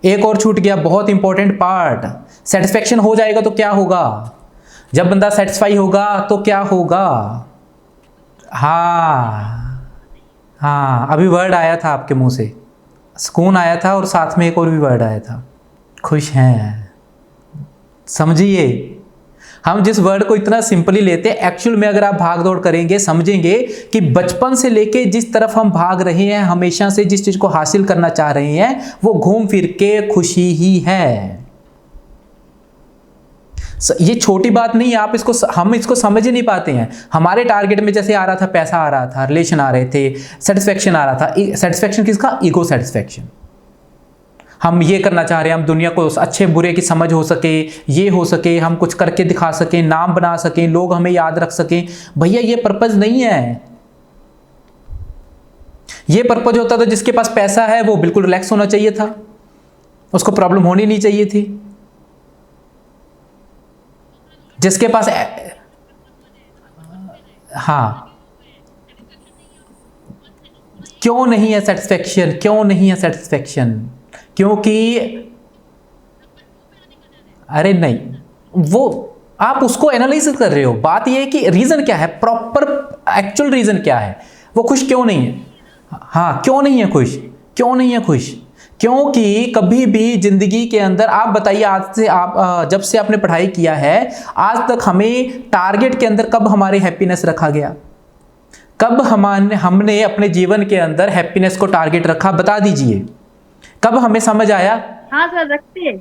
एक और छूट गया, बहुत इंपॉर्टेंट पार्ट। सेटिस्फेक्शन हो जाएगा तो क्या होगा, जब बंदा सेटिस्फाई होगा तो क्या होगा? हाँ अभी वर्ड आया था आपके मुंह से, सुकून आया था, और साथ में एक और भी वर्ड आया था, खुश हैं। समझिए, हम जिस वर्ड को इतना सिंपली लेते हैं, एक्चुअल में अगर आप भाग दौड़ करेंगे समझेंगे कि बचपन से लेके जिस तरफ हम भाग रहे हैं, हमेशा से जिस चीज को हासिल करना चाह रहे हैं, वो घूम फिर के खुशी ही है। ये छोटी बात नहीं है, हम इसको समझ ही नहीं पाते हैं। हमारे टारगेट में जैसे आ रहा था, पैसा आ रहा था, रिलेशन आ रहे थे, सेटिस्फेक्शन आ रहा था। सेटिस्फेक्शन किसका? Ego satisfaction. हम ये करना चाह रहे हैं, हम दुनिया को अच्छे बुरे की समझ हो सके, ये हो सके, हम कुछ करके दिखा सकें, नाम बना सकें, लोग हमें याद रख सकें। भैया ये पर्पस नहीं है। ये पर्पस होता तो जिसके पास पैसा है वो बिल्कुल रिलैक्स होना चाहिए था, उसको प्रॉब्लम होनी नहीं चाहिए थी। जिसके पास हाँ, क्यों नहीं है सेटिस्फेक्शन, क्यों नहीं है सेटिस्फेक्शन? क्योंकि अरे नहीं, वो आप उसको एनालिसिस कर रहे हो। बात ये है कि रीजन क्या है, प्रॉपर एक्चुअल रीजन क्या है, वो खुश क्यों नहीं है? हाँ, क्यों नहीं है खुश, क्यों नहीं है खुश? क्योंकि कभी भी जिंदगी के अंदर, आप बताइए, आज से आप जब से आपने पढ़ाई किया है आज तक, हमें टारगेट के अंदर कब हमारे हैप्पीनेस रखा गया? कब हमने अपने जीवन के अंदर हैप्पीनेस को टारगेट रखा? बता दीजिए, कब हमें समझ आया? हाँ सर, रखते हैं।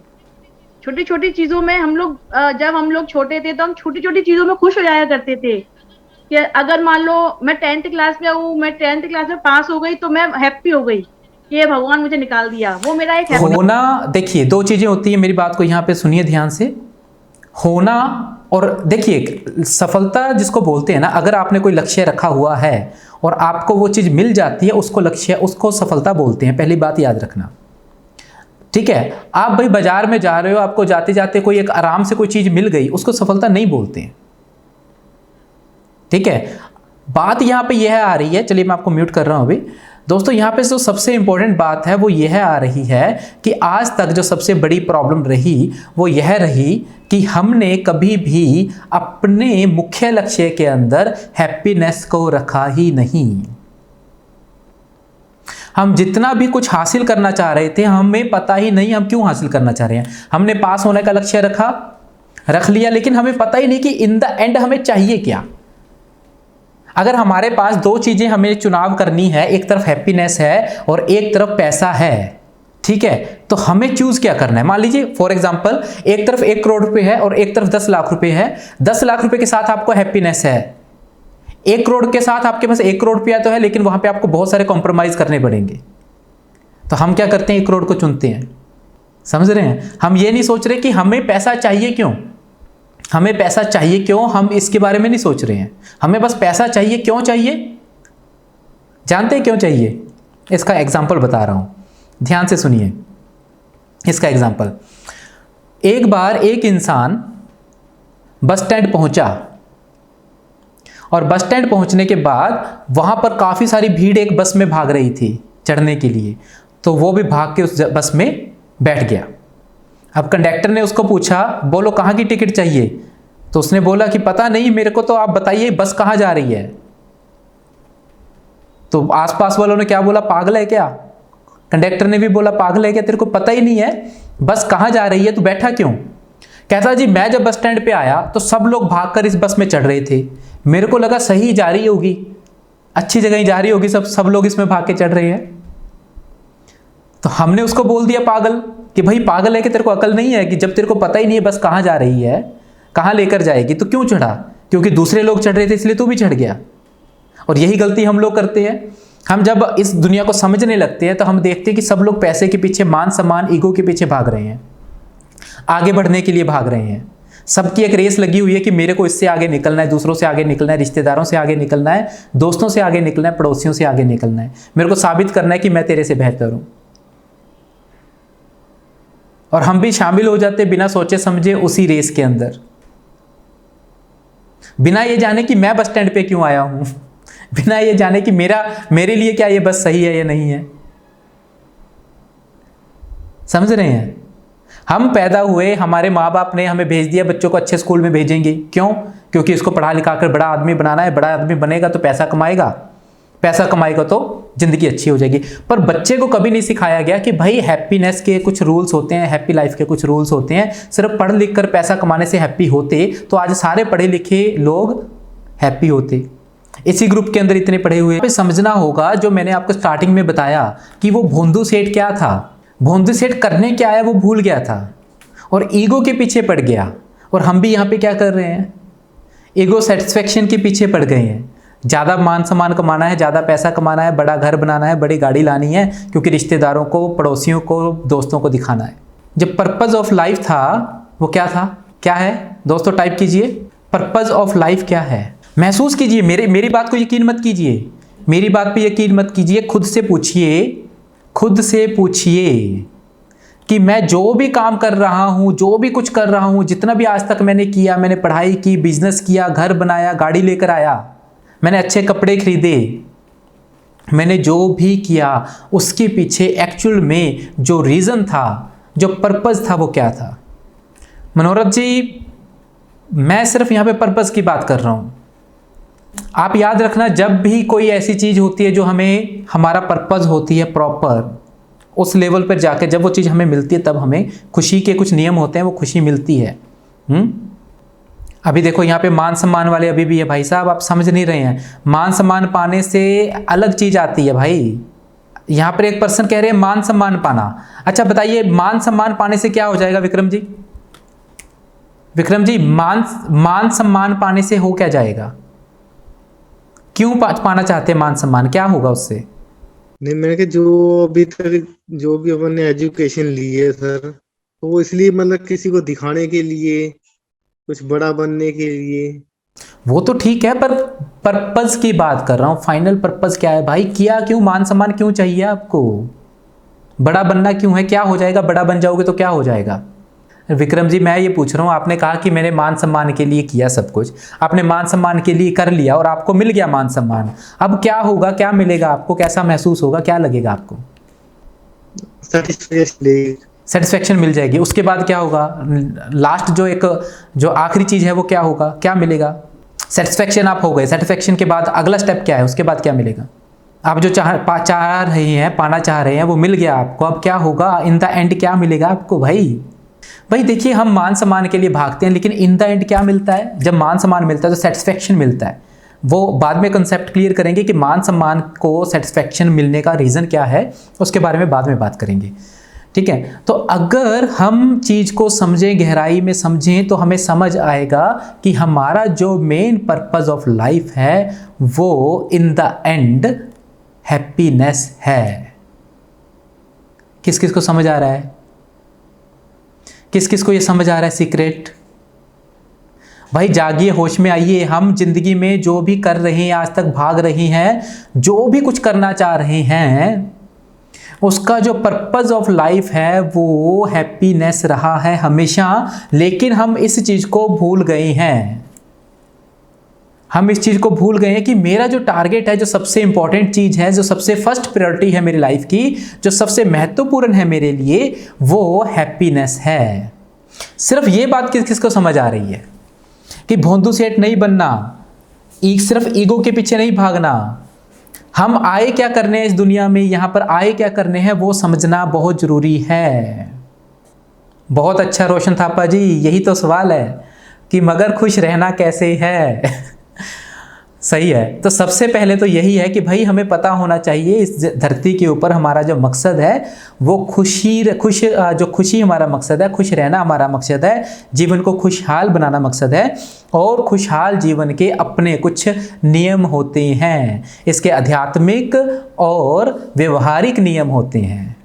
छोटी छोटी चीजों में हम लोग, जब हम लोग छोटे थे तो हम छोटी छोटी चीजों में खुश हो जाया करते थे कि अगर मान लो मैं 10th क्लास में हूँ, मैं 10th क्लास में पास हो गई तो मैं हैप्पी हो गई कि भगवान मुझे निकाल दिया, वो मेरा एक होना। देखिए दो चीजें होती है, मेरी बात को यहाँ पे सुनिए ध्यान से। होना और देखिए, सफलता जिसको बोलते हैं ना, अगर आपने कोई लक्ष्य रखा हुआ है और आपको वो चीज मिल जाती है, उसको सफलता बोलते हैं। पहली बात याद रखना, ठीक है? आप भाई बाजार में जा रहे हो, आपको जाते जाते कोई एक आराम से कोई चीज मिल गई, उसको सफलता नहीं बोलते हैं, ठीक है? बात यहाँ पे यह आ रही है, चलिए मैं आपको म्यूट कर रहा हूं अभी। दोस्तों यहाँ पे जो सबसे इंपॉर्टेंट बात है वो यह आ रही है कि आज तक जो सबसे बड़ी प्रॉब्लम रही वो यह रही कि हमने कभी भी अपने मुख्य लक्ष्य के अंदर हैप्पीनेस को रखा ही नहीं। हम जितना भी कुछ हासिल करना चाह रहे थे, हमें पता ही नहीं हम क्यों हासिल करना चाह रहे हैं। हमने पास होने का लक्ष्य रखा, रख लिया, लेकिन हमें पता ही नहीं कि इन द एंड हमें चाहिए क्या। अगर हमारे पास दो चीजें हमें चुनाव करनी है, एक तरफ हैप्पीनेस है और एक तरफ पैसा है, ठीक है, तो हमें चूज क्या करना है। मान लीजिए फॉर एग्जांपल एक तरफ 1 करोड़ रुपए है और एक तरफ 10 लाख रुपए है। 10 लाख रुपए के साथ आपको हैप्पीनेस है, 1 करोड़ के साथ आपके पास 1 करोड़ रुपया तो है, लेकिन वहां पे आपको बहुत सारे कॉम्प्रोमाइज करने पड़ेंगे। तो हम क्या करते हैं, 1 करोड़ को चुनते हैं। समझ रहे हैं, हम ये नहीं सोच रहे कि हमें पैसा चाहिए क्यों, हमें पैसा चाहिए क्यों, हम इसके बारे में नहीं सोच रहे हैं। हमें बस पैसा चाहिए। क्यों चाहिए, जानते हैं क्यों चाहिए? इसका एग्जाम्पल बता रहा हूं, ध्यान से सुनिए इसका एग्जाम्पल। एक बार एक इंसान बस स्टैंड पहुंचा और बस स्टैंड पहुंचने के बाद वहां पर काफी सारी भीड़ एक बस में भाग रही थी चढ़ने के लिए, तो वो भी भाग के उस बस में बैठ गया। अब कंडक्टर ने उसको पूछा, बोलो कहाँ की टिकट चाहिए? तो उसने बोला कि पता नहीं मेरे को, तो आप बताइए बस कहाँ जा रही है। तो आसपास वालों ने क्या बोला, पागल है क्या? कंडक्टर ने भी बोला पागल है क्या, तेरे को पता ही नहीं है बस कहाँ जा रही है, तू बैठा क्यों? कहता जी मैं जब बस स्टैंड पे आया तो सब लोग भागकर इस बस में चढ़ रहे थे, मेरे को लगा सही जा रही होगी, अच्छी जगह ही जा रही होगी, सब लोग इसमें भाग के चढ़ रहे हैं। तो हमने उसको बोल दिया पागल, कि भाई पागल है कि तेरे को अकल नहीं है कि जब तेरे को पता ही नहीं है बस कहाँ जा रही है, कहाँ लेकर जाएगी, तो क्यों चढ़ा? क्योंकि दूसरे लोग चढ़ रहे थे इसलिए तू भी चढ़ गया। और यही गलती हम लोग करते हैं। हम जब इस दुनिया को समझने लगते हैं तो हम देखते हैं कि सब लोग पैसे के पीछे, मान सम्मान, ईगो के पीछे भाग रहे हैं, आगे बढ़ने के लिए भाग रहे हैं। सबकी एक रेस लगी हुई है कि मेरे को इससे आगे निकलना है, दूसरों से आगे निकलना है, रिश्तेदारों से आगे निकलना है, दोस्तों से आगे निकलना है, पड़ोसियों से आगे निकलना है, मेरे को साबित करना है कि मैं तेरे से बेहतर हूं। और हम भी शामिल हो जाते बिना सोचे समझे उसी रेस के अंदर, बिना ये जाने कि मैं बस स्टैंड पे क्यों आया हूं, बिना ये जाने कि मेरे लिए क्या ये बस सही है या नहीं है। समझ रहे हैं? हम पैदा हुए, हमारे माँ बाप ने हमें भेज दिया, बच्चों को अच्छे स्कूल में भेजेंगे, क्यों? क्योंकि इसको पढ़ा लिखा कर बड़ा आदमी बनाना है, बड़ा आदमी बनेगा तो पैसा कमाएगा, पैसा कमाएगा तो जिंदगी अच्छी हो जाएगी। पर बच्चे को कभी नहीं सिखाया गया कि भाई हैप्पीनेस के कुछ रूल्स होते हैं, हैप्पी लाइफ के कुछ रूल्स होते हैं। सिर्फ पढ़ लिख कर पैसा कमाने से हैप्पी होते तो आज सारे पढ़े लिखे लोग हैप्पी होते। इसी ग्रुप के अंदर इतने पढ़े हुए। समझना होगा जो मैंने आपको स्टार्टिंग में बताया कि वो भोंदू सेठ क्या था, भोंदू सेठ करने क्या आया वो भूल गया था और ईगो के पीछे पड़ गया। और हम भी यहाँ पे क्या कर रहे हैं, ईगो सेटिस्फेक्शन के पीछे पड़ गए हैं। ज़्यादा मान सम्मान कमाना है, ज़्यादा पैसा कमाना है, बड़ा घर बनाना है, बड़ी गाड़ी लानी है, क्योंकि रिश्तेदारों को, पड़ोसियों को, दोस्तों को दिखाना है। जब पर्पज़ ऑफ लाइफ था वो क्या था, क्या है दोस्तों? टाइप कीजिए, पर्पज़ ऑफ लाइफ क्या है? महसूस कीजिए, मेरी बात को यकीन मत कीजिए, मेरी बात पे यकीन मत कीजिए। खुद से पूछिए कि मैं जो भी काम कर रहा हूँ, जो भी कुछ कर रहा हूँ, जितना भी आज तक मैंने किया, मैंने पढ़ाई की, बिजनेस किया, घर बनाया, गाड़ी लेकर आया, मैंने अच्छे कपड़े खरीदे, मैंने जो भी किया उसके पीछे एक्चुअल में जो रीज़न था, जो पर्पज़ था वो क्या था? मनोरथ जी, मैं सिर्फ यहाँ पे पर्पज़ की बात कर रहा हूँ। आप याद रखना, जब भी कोई ऐसी चीज़ होती है जो हमें, हमारा पर्पज़ होती है प्रॉपर, उस लेवल पर जाके जब वो चीज़ हमें मिलती है तब हमें खुशी के कुछ नियम होते हैं, वो खुशी मिलती है। अभी देखो यहाँ पे मान सम्मान वाले अभी भी है भाई साहब, आप समझ नहीं रहे हैं। मान सम्मान पाने से अलग चीज़ आती है भाई। यहाँ पर एक पर्सन कह रहे हैं मान सम्मान पाना। अच्छा बताइए, मान सम्मान पाने से क्या हो जाएगा विक्रम जी? विक्रम जी, मान सम्मान पाने से हो क्या जाएगा? क्यों पाना चाहते हैं मान सम्मान, क्या होगा उससे? नहीं, मैंने कहा जो अभी तक जो भी अपन ने एजुकेशन ली है सर, तो वो इसलिए मतलब किसी को दिखाने के लिए, कुछ बड़ा बनने के लिए। वो तो ठीक है, पर पर्पस की बात कर रहा हूँ। फाइनल पर्पस क्या है भाई? किया क्यों? मान सम्मान क्यों चाहिए आपको? बड़ा बनना क्यों है? क्या हो जाएगा? बड़ा बन जाओगे तो क्या हो जाएगा? विक्रम जी, मैं ये पूछ रहा हूँ, आपने कहा कि मैंने मान सम्मान के लिए किया सब कुछ, आपने मान सम्मान के लिए कर लिया और आपको मिल गया मान सम्मान। अब क्या होगा, क्या मिलेगा आपको, कैसा महसूस होगा, क्या लगेगा आपको? सेटिस्फेक्शन मिल जाएगी। उसके बाद क्या होगा? लास्ट जो आखिरी चीज़ है वो क्या होगा, क्या मिलेगा? सेटिस्फेक्शन आप हो गए। सेटिस्फेक्शन के बाद अगला स्टेप क्या है, उसके बाद क्या मिलेगा? आप जो चाह रहे हैं, पाना चाह रहे हैं, वो मिल गया आपको। अब क्या होगा इन द एंड, क्या मिलेगा आपको भाई? भाई देखिए, हम मान सम्मान के लिए भागते हैं, लेकिन इन द एंड क्या मिलता है? जब मान सम्मान मिलता है तो सेटिस्फेक्शन मिलता है। वो बाद में कंसेप्ट क्लियर करेंगे कि मान सम्मान को सेटिस्फेक्शन मिलने का रीज़न क्या है, उसके बारे में बाद में बात करेंगे। ठीक है, तो अगर हम चीज़ को समझें, गहराई में समझें, तो हमें समझ आएगा कि हमारा जो मेन पर्पस ऑफ लाइफ है वो इन द एंड हैप्पीनेस है। किस किस को समझ आ रहा है? किस किस को ये समझ आ रहा है सीक्रेट? भाई जागिए, होश में आइए। हम जिंदगी में जो भी कर रहे हैं, आज तक भाग रहे हैं, जो भी कुछ करना चाह रहे हैं, उसका जो पर्पस ऑफ लाइफ है वो हैप्पीनेस रहा है हमेशा। लेकिन हम इस चीज को भूल गए हैं। हम इस चीज को भूल गए हैं कि मेरा जो टारगेट है, जो सबसे इंपॉर्टेंट चीज है, जो सबसे फर्स्ट प्रायोरिटी है मेरी लाइफ की, जो सबसे महत्वपूर्ण है मेरे लिए, वो हैप्पीनेस है। सिर्फ ये बात किस किस को समझ आ रही है कि भोंदू सेठ नहीं बनना, सिर्फ ईगो के पीछे नहीं भागना। हम आए क्या करने हैं इस दुनिया में, यहां पर आए क्या करने हैं, वो समझना बहुत जरूरी है। बहुत अच्छा रोशन थापा जी, यही तो सवाल है कि मगर खुश रहना कैसे है। सही है, तो सबसे पहले तो यही है कि भाई हमें पता होना चाहिए इस धरती के ऊपर हमारा जो मकसद है वो खुशी हमारा मकसद है, खुश रहना हमारा मकसद है, जीवन को खुशहाल बनाना मकसद है। और खुशहाल जीवन के अपने कुछ नियम होते हैं, इसके आध्यात्मिक और व्यवहारिक नियम होते हैं।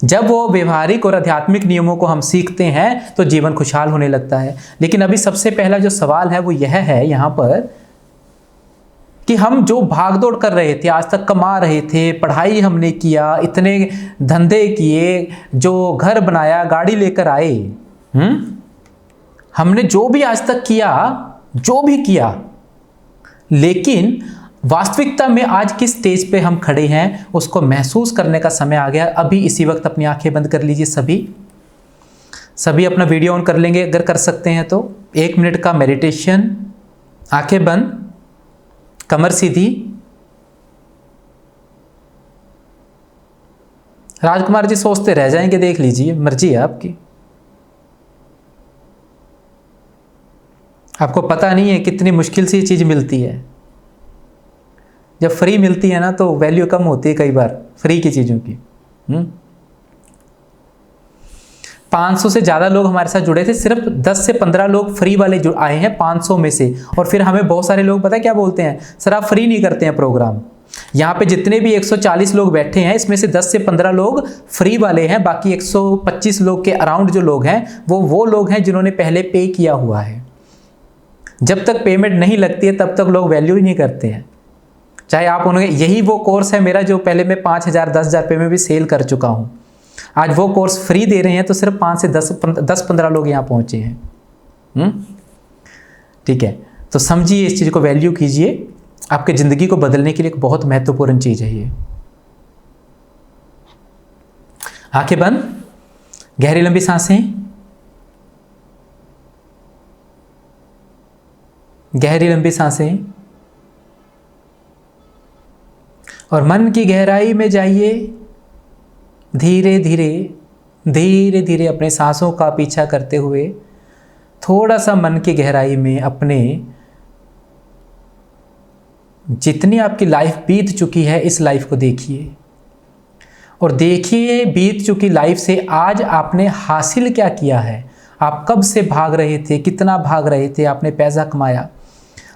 जब वो व्यवहारिक और आध्यात्मिक नियमों को हम सीखते हैं तो जीवन खुशहाल होने लगता है। लेकिन अभी सबसे पहला जो सवाल है वो यह है यहाँ पर कि हम जो भागदौड़ कर रहे थे, आज तक कमा रहे थे, पढ़ाई हमने किया, इतने धंधे किए, जो घर बनाया, गाड़ी लेकर आए, हमने जो भी आज तक किया, जो भी किया, लेकिन वास्तविकता में आज किस स्टेज पे हम खड़े हैं उसको महसूस करने का समय आ गया। अभी इसी वक्त अपनी आंखें बंद कर लीजिए। सभी अपना वीडियो ऑन कर लेंगे अगर कर सकते हैं तो। 1 मिनट का मेडिटेशन, आंखें बंद, कमर सीधी। राजकुमार जी सोचते रह जाएंगे, देख लीजिए, मर्जी है आपकी। आपको पता नहीं है कितनी मुश्किल से ये चीज मिलती है। जब फ्री मिलती है ना तो वैल्यू कम होती है कई बार फ्री की चीजों की। 500 से ज़्यादा लोग हमारे साथ जुड़े थे, सिर्फ 10 से 15 लोग फ्री वाले आए हैं 500 में से। और फिर हमें बहुत सारे लोग पता है क्या बोलते हैं, सर आप फ्री नहीं करते हैं प्रोग्राम। यहाँ पे जितने भी 140 लोग बैठे हैं इसमें से 10 से 15 लोग फ्री वाले हैं, बाकी 125 लोग के अराउंड जो लोग हैं वो लोग हैं जिन्होंने पहले पे किया हुआ है। जब तक पेमेंट नहीं लगती है तब तक लोग वैल्यू ही नहीं करते हैं। चाहे आप उन्हें, यही वो कोर्स है मेरा जो पहले मैं 5,000 10,000 रुपये में भी सेल कर चुका हूँ। आज वो कोर्स फ्री दे रहे हैं तो सिर्फ 5 से 10-15 लोग यहाँ पहुँचे हैं। ठीक है, तो समझिए इस चीज़ को, वैल्यू कीजिए। आपके ज़िंदगी को बदलने के लिए एक बहुत महत्वपूर्ण चीज़ है ये। आंखें बंद, गहरी लंबी सांसें, गहरी लंबी सांसें, और मन की गहराई में जाइए। धीरे धीरे धीरे धीरे अपने सांसों का पीछा करते हुए थोड़ा सा मन की गहराई में अपने जितनी आपकी लाइफ बीत चुकी है इस लाइफ को देखिए, और देखिए बीत चुकी लाइफ से आज आपने हासिल क्या किया है। आप कब से भाग रहे थे, कितना भाग रहे थे, आपने पैसा कमाया,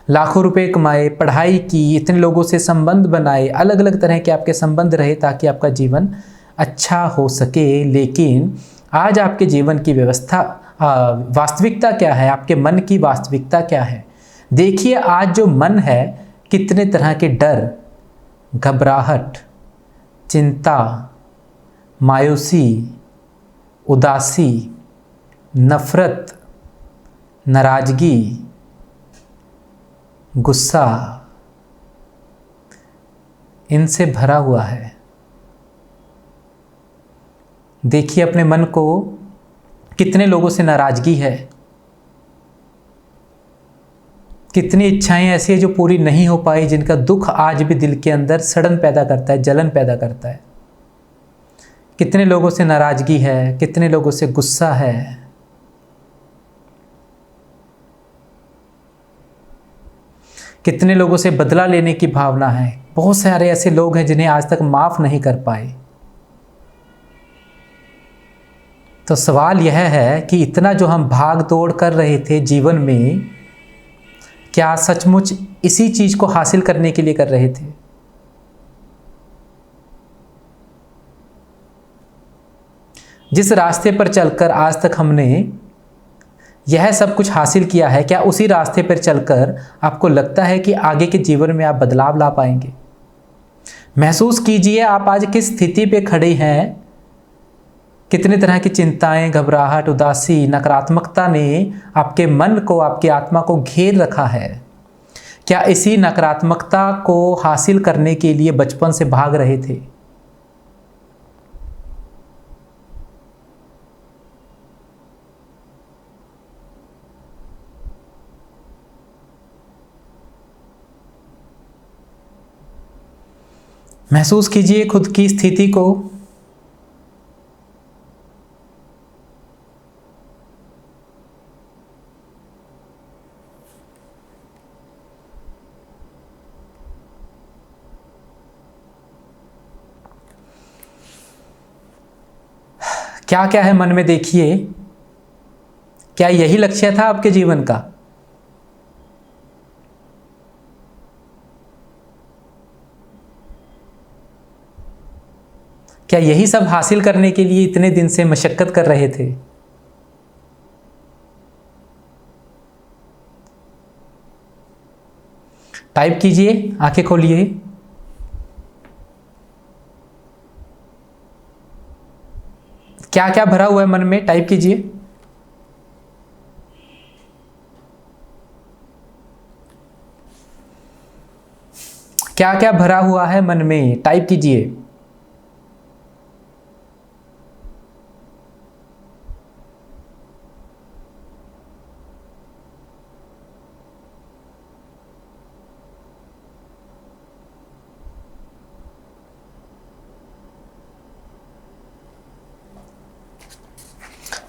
लाखों रुपए कमाए, पढ़ाई की, इतने लोगों से संबंध बनाए, अलग अलग तरह के आपके संबंध रहे ताकि आपका जीवन अच्छा हो सके। लेकिन आज आपके जीवन की व्यवस्था, वास्तविकता क्या है, आपके मन की वास्तविकता क्या है। देखिए आज जो मन है कितने तरह के डर, घबराहट, चिंता, मायूसी, उदासी, नफरत, नाराजगी, गुस्सा, इनसे भरा हुआ है। देखिए अपने मन को, कितने लोगों से नाराजगी है, कितनी इच्छाएं ऐसी है जो पूरी नहीं हो पाई, जिनका दुख आज भी दिल के अंदर सड़न पैदा करता है, जलन पैदा करता है। कितने लोगों से नाराज़गी है, कितने लोगों से गुस्सा है, कितने लोगों से बदला लेने की भावना है। बहुत सारे ऐसे लोग हैं जिन्हें आज तक माफ़ नहीं कर पाए। तो सवाल यह है कि इतना जो हम भाग दौड़ कर रहे थे जीवन में, क्या सचमुच इसी चीज़ को हासिल करने के लिए कर रहे थे? जिस रास्ते पर चलकर आज तक हमने यह सब कुछ हासिल किया है, क्या उसी रास्ते पर चलकर आपको लगता है कि आगे के जीवन में आप बदलाव ला पाएंगे? महसूस कीजिए आप आज किस स्थिति पे खड़े हैं। कितने तरह की चिंताएं, घबराहट, उदासी, नकारात्मकता ने आपके मन को, आपकी आत्मा को घेर रखा है। क्या इसी नकारात्मकता को हासिल करने के लिए बचपन से भाग रहे थे? महसूस कीजिए खुद की स्थिति को। क्या क्या है मन में, देखिए। क्या यही लक्ष्य था आपके जीवन का? क्या यही सब हासिल करने के लिए इतने दिन से मशक्कत कर रहे थे? टाइप कीजिए, आंखें खोलिए। क्या क्या भरा हुआ है मन में, टाइप कीजिए। क्या क्या भरा हुआ है मन में, टाइप कीजिए।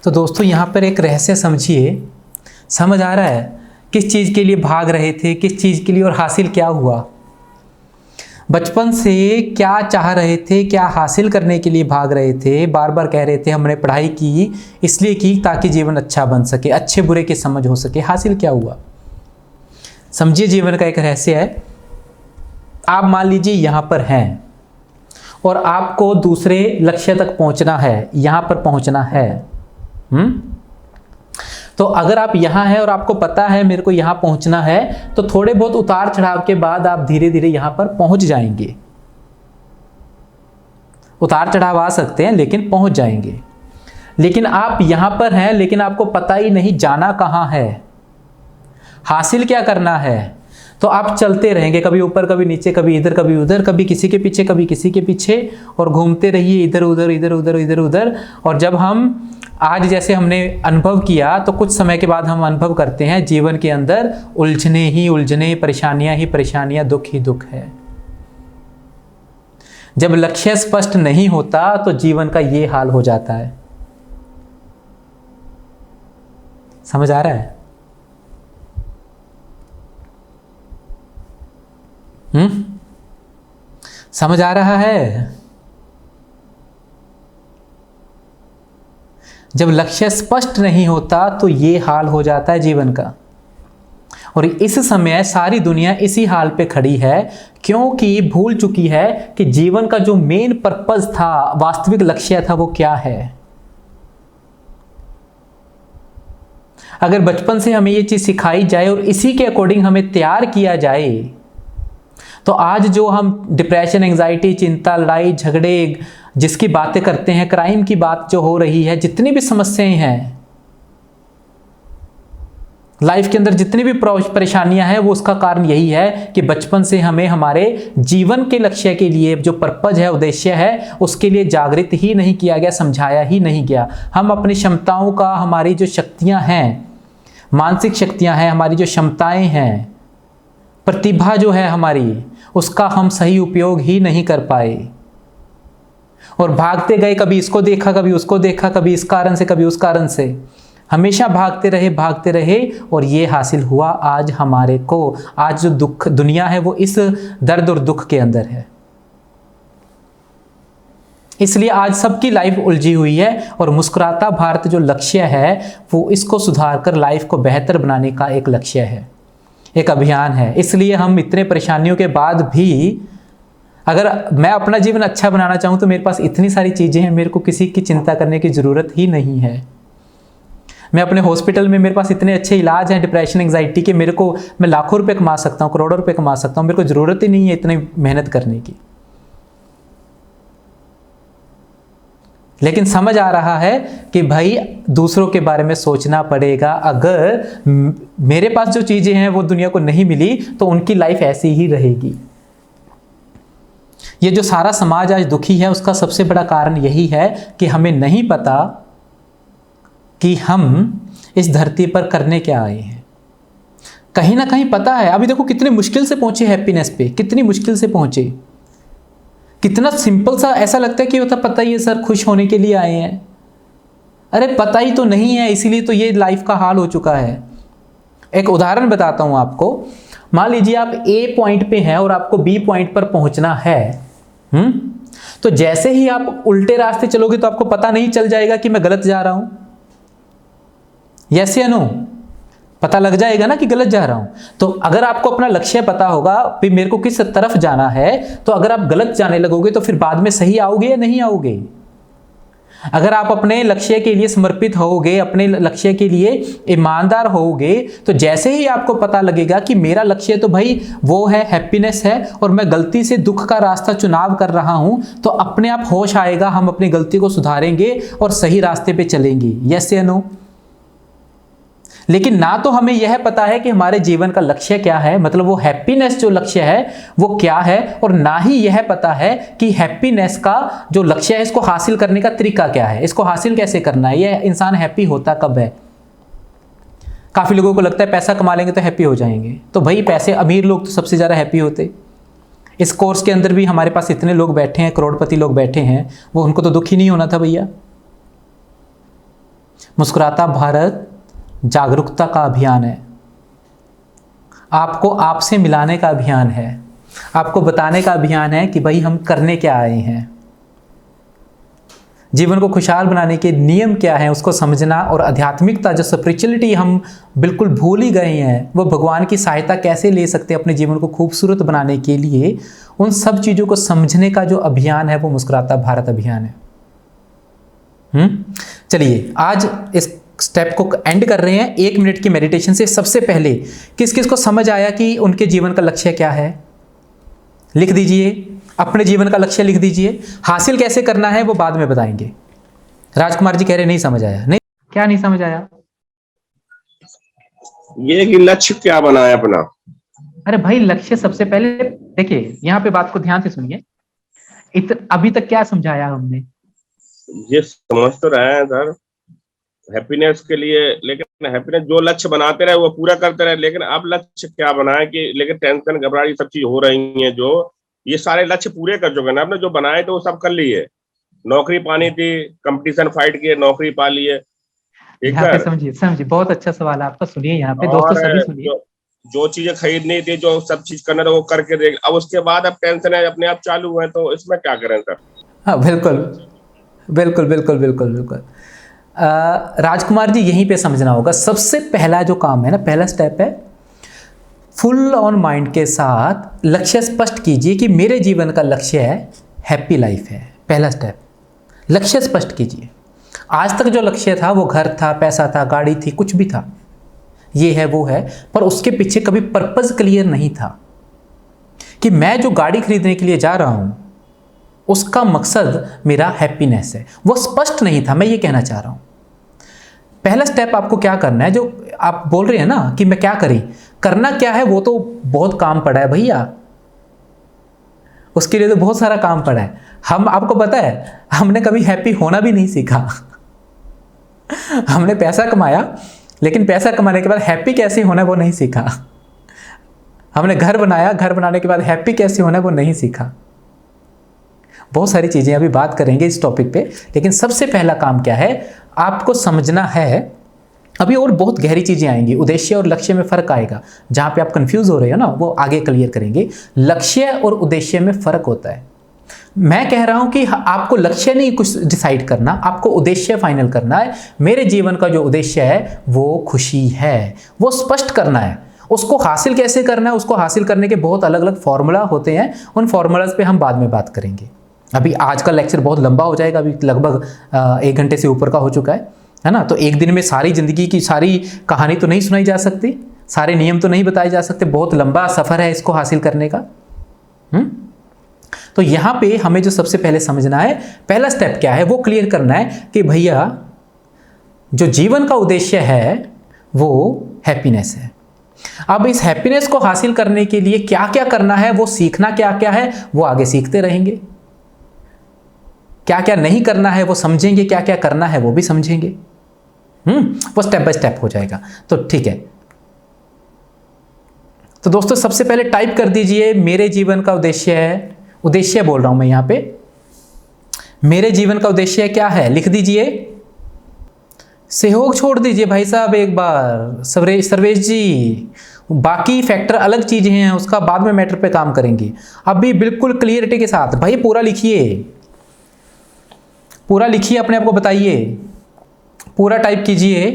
तो दोस्तों यहाँ पर एक रहस्य समझिए। समझ आ रहा है किस चीज़ के लिए भाग रहे थे, किस चीज़ के लिए, और हासिल क्या हुआ? बचपन से क्या चाह रहे थे, क्या हासिल करने के लिए भाग रहे थे? बार बार कह रहे थे हमने पढ़ाई की इसलिए की ताकि जीवन अच्छा बन सके, अच्छे बुरे की समझ हो सके। हासिल क्या हुआ? समझिए, जीवन का एक रहस्य है। आप मान लीजिए यहाँ पर हैं और आपको दूसरे लक्ष्य तक पहुँचना है, यहाँ पर पहुँचना है। तो अगर आप यहाँ हैं और आपको पता है मेरे को यहाँ पहुँचना है, तो थोड़े बहुत उतार चढ़ाव के बाद आप धीरे धीरे यहाँ पर पहुँच जाएंगे। उतार चढ़ाव आ सकते हैं लेकिन पहुँच जाएंगे। लेकिन आप यहाँ पर हैं लेकिन आपको पता ही नहीं जाना कहाँ है, हासिल क्या करना है। तो आप चलते रहेंगे, कभी ऊपर कभी नीचे, कभी इधर कभी उधर, कभी किसी के पीछे कभी किसी के पीछे, और घूमते रहिए इधर उधर इधर उधर इधर उधर। और जब हम आज जैसे हमने अनुभव किया, तो कुछ समय के बाद हम अनुभव करते हैं जीवन के अंदर उलझने ही उलझने, परेशानियां ही परेशानियां, दुख ही दुख है। जब लक्ष्य स्पष्ट नहीं होता तो जीवन का ये हाल हो जाता है। समझ आ रहा है? समझ आ रहा है? जब लक्ष्य स्पष्ट नहीं होता तो ये हाल हो जाता है जीवन का। और इस समय सारी दुनिया इसी हाल पे खड़ी है, क्योंकि भूल चुकी है कि जीवन का जो मेन पर्पस था, वास्तविक लक्ष्य था, वो क्या है। अगर बचपन से हमें ये चीज सिखाई जाए और इसी के अकॉर्डिंग हमें तैयार किया जाए, तो आज जो हम डिप्रेशन, एंजाइटी, चिंता, लड़ाई झगड़े जिसकी बातें करते हैं, क्राइम की बात जो हो रही है, जितनी भी समस्याएं हैं लाइफ के अंदर, जितनी भी परेशानियां हैं, वो उसका कारण यही है कि बचपन से हमें हमारे जीवन के लक्ष्य के लिए, जो पर्पज है, उद्देश्य है, उसके लिए जागृत ही नहीं किया गया, समझाया ही नहीं गया। हम अपनी क्षमताओं का, हमारी जो शक्तियां हैं, मानसिक शक्तियां हैं, हमारी जो क्षमताएं हैं, प्रतिभा जो है हमारी, उसका हम सही उपयोग ही नहीं कर पाए। और भागते गए, कभी इसको देखा, कभी उसको देखा, कभी इस कारण से, कभी उस कारण से, हमेशा भागते रहे और ये हासिल हुआ आज हमारे को। आज जो दुख दुनिया है वो इस दर्द और दुख के अंदर है। इसलिए आज सबकी लाइफ उलझी हुई है और मुस्कुराता भारत जो लक्ष्य है वो इसको सुधार कर लाइफ को बेहतर बनाने का एक लक्ष्य है, एक अभियान है। इसलिए हम इतने परेशानियों के बाद भी, अगर मैं अपना जीवन अच्छा बनाना चाहूँ तो मेरे पास इतनी सारी चीज़ें हैं, मेरे को किसी की चिंता करने की ज़रूरत ही नहीं है। मैं अपने हॉस्पिटल में, मेरे पास इतने अच्छे इलाज हैं डिप्रेशन एंजाइटी के, मैं लाखों रुपए कमा सकता हूँ, करोड़ों रुपए कमा सकता हूँ, मेरे को ज़रूरत ही नहीं है इतनी मेहनत करने की। लेकिन समझ आ रहा है कि भाई दूसरों के बारे में सोचना पड़ेगा। अगर मेरे पास जो चीज़ें हैं वो दुनिया को नहीं मिली तो उनकी लाइफ ऐसी ही रहेगी। ये जो सारा समाज आज दुखी है उसका सबसे बड़ा कारण यही है कि हमें नहीं पता कि हम इस धरती पर करने क्या आए हैं। कहीं ना कहीं पता है, अभी देखो कितने मुश्किल से पहुंचे हैप्पीनेस पे, कितनी मुश्किल से पहुंचे, कितना सिंपल सा, ऐसा लगता है कि होता पता ही है सर खुश होने के लिए आए हैं। अरे पता ही तो नहीं है, इसीलिए तो ये लाइफ का हाल हो चुका है। एक उदाहरण बताता हूं आपको। मान लीजिए आप ए पॉइंट पे हैं और आपको बी पॉइंट पर पहुंचना है, तो जैसे ही आप उल्टे रास्ते चलोगे तो आपको पता नहीं चल जाएगा कि मैं गलत जा रहा हूं? यस या नो? पता लग जाएगा ना कि गलत जा रहा हूं। तो अगर आपको अपना लक्ष्य पता होगा कि मेरे को किस तरफ जाना है, तो अगर आप गलत जाने लगोगे तो फिर बाद में सही आओगे या नहीं आओगे? अगर आप अपने लक्ष्य के लिए समर्पित होगे, अपने लक्ष्य के लिए ईमानदार होगे, तो जैसे ही आपको पता लगेगा कि मेरा लक्ष्य तो भाई वो है, हैप्पीनेस है, और मैं गलती से दुख का रास्ता चुनाव कर रहा हूं, तो अपने आप होश आएगा, हम अपनी गलती को सुधारेंगे और सही रास्ते पे चलेंगे। यस या नो? लेकिन ना तो हमें यह पता है कि हमारे जीवन का लक्ष्य क्या है, मतलब वो हैप्पीनेस जो लक्ष्य है वो क्या है, और ना ही यह पता है कि हैप्पीनेस का जो लक्ष्य है इसको हासिल करने का तरीका क्या है, इसको हासिल कैसे करना है, यह इंसान हैप्पी होता कब है। काफी लोगों को लगता है पैसा कमा लेंगे तो हैप्पी हो जाएंगे। तो भाई पैसे, अमीर लोग तो सबसे ज्यादा हैप्पी होते। इस कोर्स के अंदर भी हमारे पास इतने लोग बैठे हैं, करोड़पति लोग बैठे हैं, वो उनको तो दुखी नहीं होना था भैया। मुस्कुराता भारत जागरूकता का अभियान है, आपको आपसे मिलाने का अभियान है, आपको बताने का अभियान है कि भाई हम करने क्या आए हैं, जीवन को खुशहाल बनाने के नियम क्या हैं उसको समझना, और आध्यात्मिकता जो स्पिरिचुअलिटी हम बिल्कुल भूल ही गए हैं, वो भगवान की सहायता कैसे ले सकते हैं अपने जीवन को खूबसूरत बनाने के लिए, उन सब चीज़ों को समझने का जो अभियान है वो मुस्कुराता भारत अभियान है। चलिए आज इस स्टेप को एंड कर रहे हैं 1 मिनट की मेडिटेशन से। सबसे पहले किस किस को समझ आया कि उनके जीवन का लक्ष्य क्या है, लिख दीजिए, अपने जीवन का लक्ष्य लिख दीजिए। हासिल कैसे करना है वो बाद में बताएंगे। राजकुमार जी कह रहे नहीं समझ आया। नहीं, क्या नहीं समझ आया? ये कि लक्ष्य क्या बनाए अपना। अरे भाई लक्ष्य सबसे पहले देखिए, यहाँ पे बात को ध्यान से सुनिए। अभी तक क्या समझाया हमने? ये समझ तो रहे हैं सर हैप्पीनेस के लिए, लेकिन हैप्पीनेस जो लक्ष्य बनाते रहे वो पूरा करते रहे, लेकिन अब लक्ष्य क्या बनाए कि, लेकिन टेंशन घबराहट सब चीज हो रही है, जो ये सारे लक्ष्य पूरे कर चुके ना आपने, जो बनाए थे वो सब कर लिए। नौकरी पानी थी, कंपटीशन फाइट किए, नौकरी पा लिए। यहाँ पे समझिए, बहुत अच्छा सवाल है आपका। सुनिए यहाँ पे दोस्तों, सभी सुनिए। जो चीजें खरीदनी थी, जो सब चीज करना था वो करके देख, अब उसके बाद अब टेंशन है अपने आप चालू है, तो इसमें क्या करें सर? हाँ बिल्कुल बिल्कुल बिल्कुल बिल्कुल बिल्कुल। राजकुमार जी यहीं पे समझना होगा। सबसे पहला जो काम है ना, पहला स्टेप है, फुल ऑन माइंड के साथ लक्ष्य स्पष्ट कीजिए कि मेरे जीवन का लक्ष्य है हैप्पी लाइफ है। पहला स्टेप, लक्ष्य स्पष्ट कीजिए। आज तक जो लक्ष्य था वो घर था, पैसा था, गाड़ी थी, कुछ भी था, ये है वो है, पर उसके पीछे कभी पर्पस क्लियर नहीं था कि मैं जो गाड़ी खरीदने के लिए जा रहा हूं उसका मकसद मेरा हैप्पीनेस है, वो स्पष्ट नहीं था। मैं ये कहना चाह रहा हूं। पहला स्टेप आपको क्या करना है, जो आप बोल रहे हैं ना कि मैं क्या करी, करना क्या है, वो तो बहुत काम पड़ा है भैया, उसके लिए तो बहुत सारा काम पड़ा है। हम, आपको पता है, हमने कभी हैप्पी होना भी नहीं सीखा। हमने पैसा कमाया, लेकिन पैसा कमाने के बाद हैप्पी कैसे होना है वो नहीं सीखा। हमने घर बनाया, घर बनाने के बाद हैप्पी कैसे होना है वो नहीं सीखा। बहुत सारी चीज़ें अभी बात करेंगे इस टॉपिक पे, लेकिन सबसे पहला काम क्या है, आपको समझना है। अभी और बहुत गहरी चीज़ें आएंगी, उद्देश्य और लक्ष्य में फ़र्क आएगा, जहाँ पे आप कंफ्यूज हो रहे हो ना वो आगे क्लियर करेंगे। लक्ष्य और उद्देश्य में फ़र्क होता है। मैं कह रहा हूँ कि आपको लक्ष्य नहीं कुछ डिसाइड करना, आपको उद्देश्य फाइनल करना है। मेरे जीवन का जो उद्देश्य है वो खुशी है, वो स्पष्ट करना है। उसको हासिल कैसे करना है, उसको हासिल करने के बहुत अलग अलग फॉर्मूला होते हैं, उन फॉर्मूलाज पे हम बाद में बात करेंगे। अभी आज का लेक्चर बहुत लंबा हो जाएगा, अभी लगभग 1 घंटे से ऊपर का हो चुका है ना। तो एक दिन में सारी ज़िंदगी की सारी कहानी तो नहीं सुनाई जा सकती, सारे नियम तो नहीं बताए जा सकते, बहुत लंबा सफ़र है इसको हासिल करने का। तो यहाँ पे हमें जो सबसे पहले समझना है, पहला स्टेप क्या है वो क्लियर करना है कि भैया जो जीवन का उद्देश्य है वो हैप्पीनेस है। अब इस हैप्पीनेस को हासिल करने के लिए क्या क्या करना है, वो सीखना क्या क्या है वो आगे सीखते रहेंगे। क्या क्या नहीं करना है वो समझेंगे, क्या क्या करना है वो भी समझेंगे। वो स्टेप बाय स्टेप हो जाएगा। तो ठीक है, तो दोस्तों सबसे पहले टाइप कर दीजिए मेरे जीवन का उद्देश्य है, उद्देश्य बोल रहा हूं मैं यहां पे, मेरे जीवन का उद्देश्य क्या है लिख दीजिए। सहयोग छोड़ दीजिए भाई साहब एक बार, सर्वेश जी, बाकी फैक्टर अलग चीजें हैं, उसका बाद में मैटर पे काम करेंगे। अभी बिल्कुल क्लियरिटी के साथ भाई पूरा लिखिए, पूरा लिखिए, अपने आप को बताइए, पूरा टाइप कीजिए,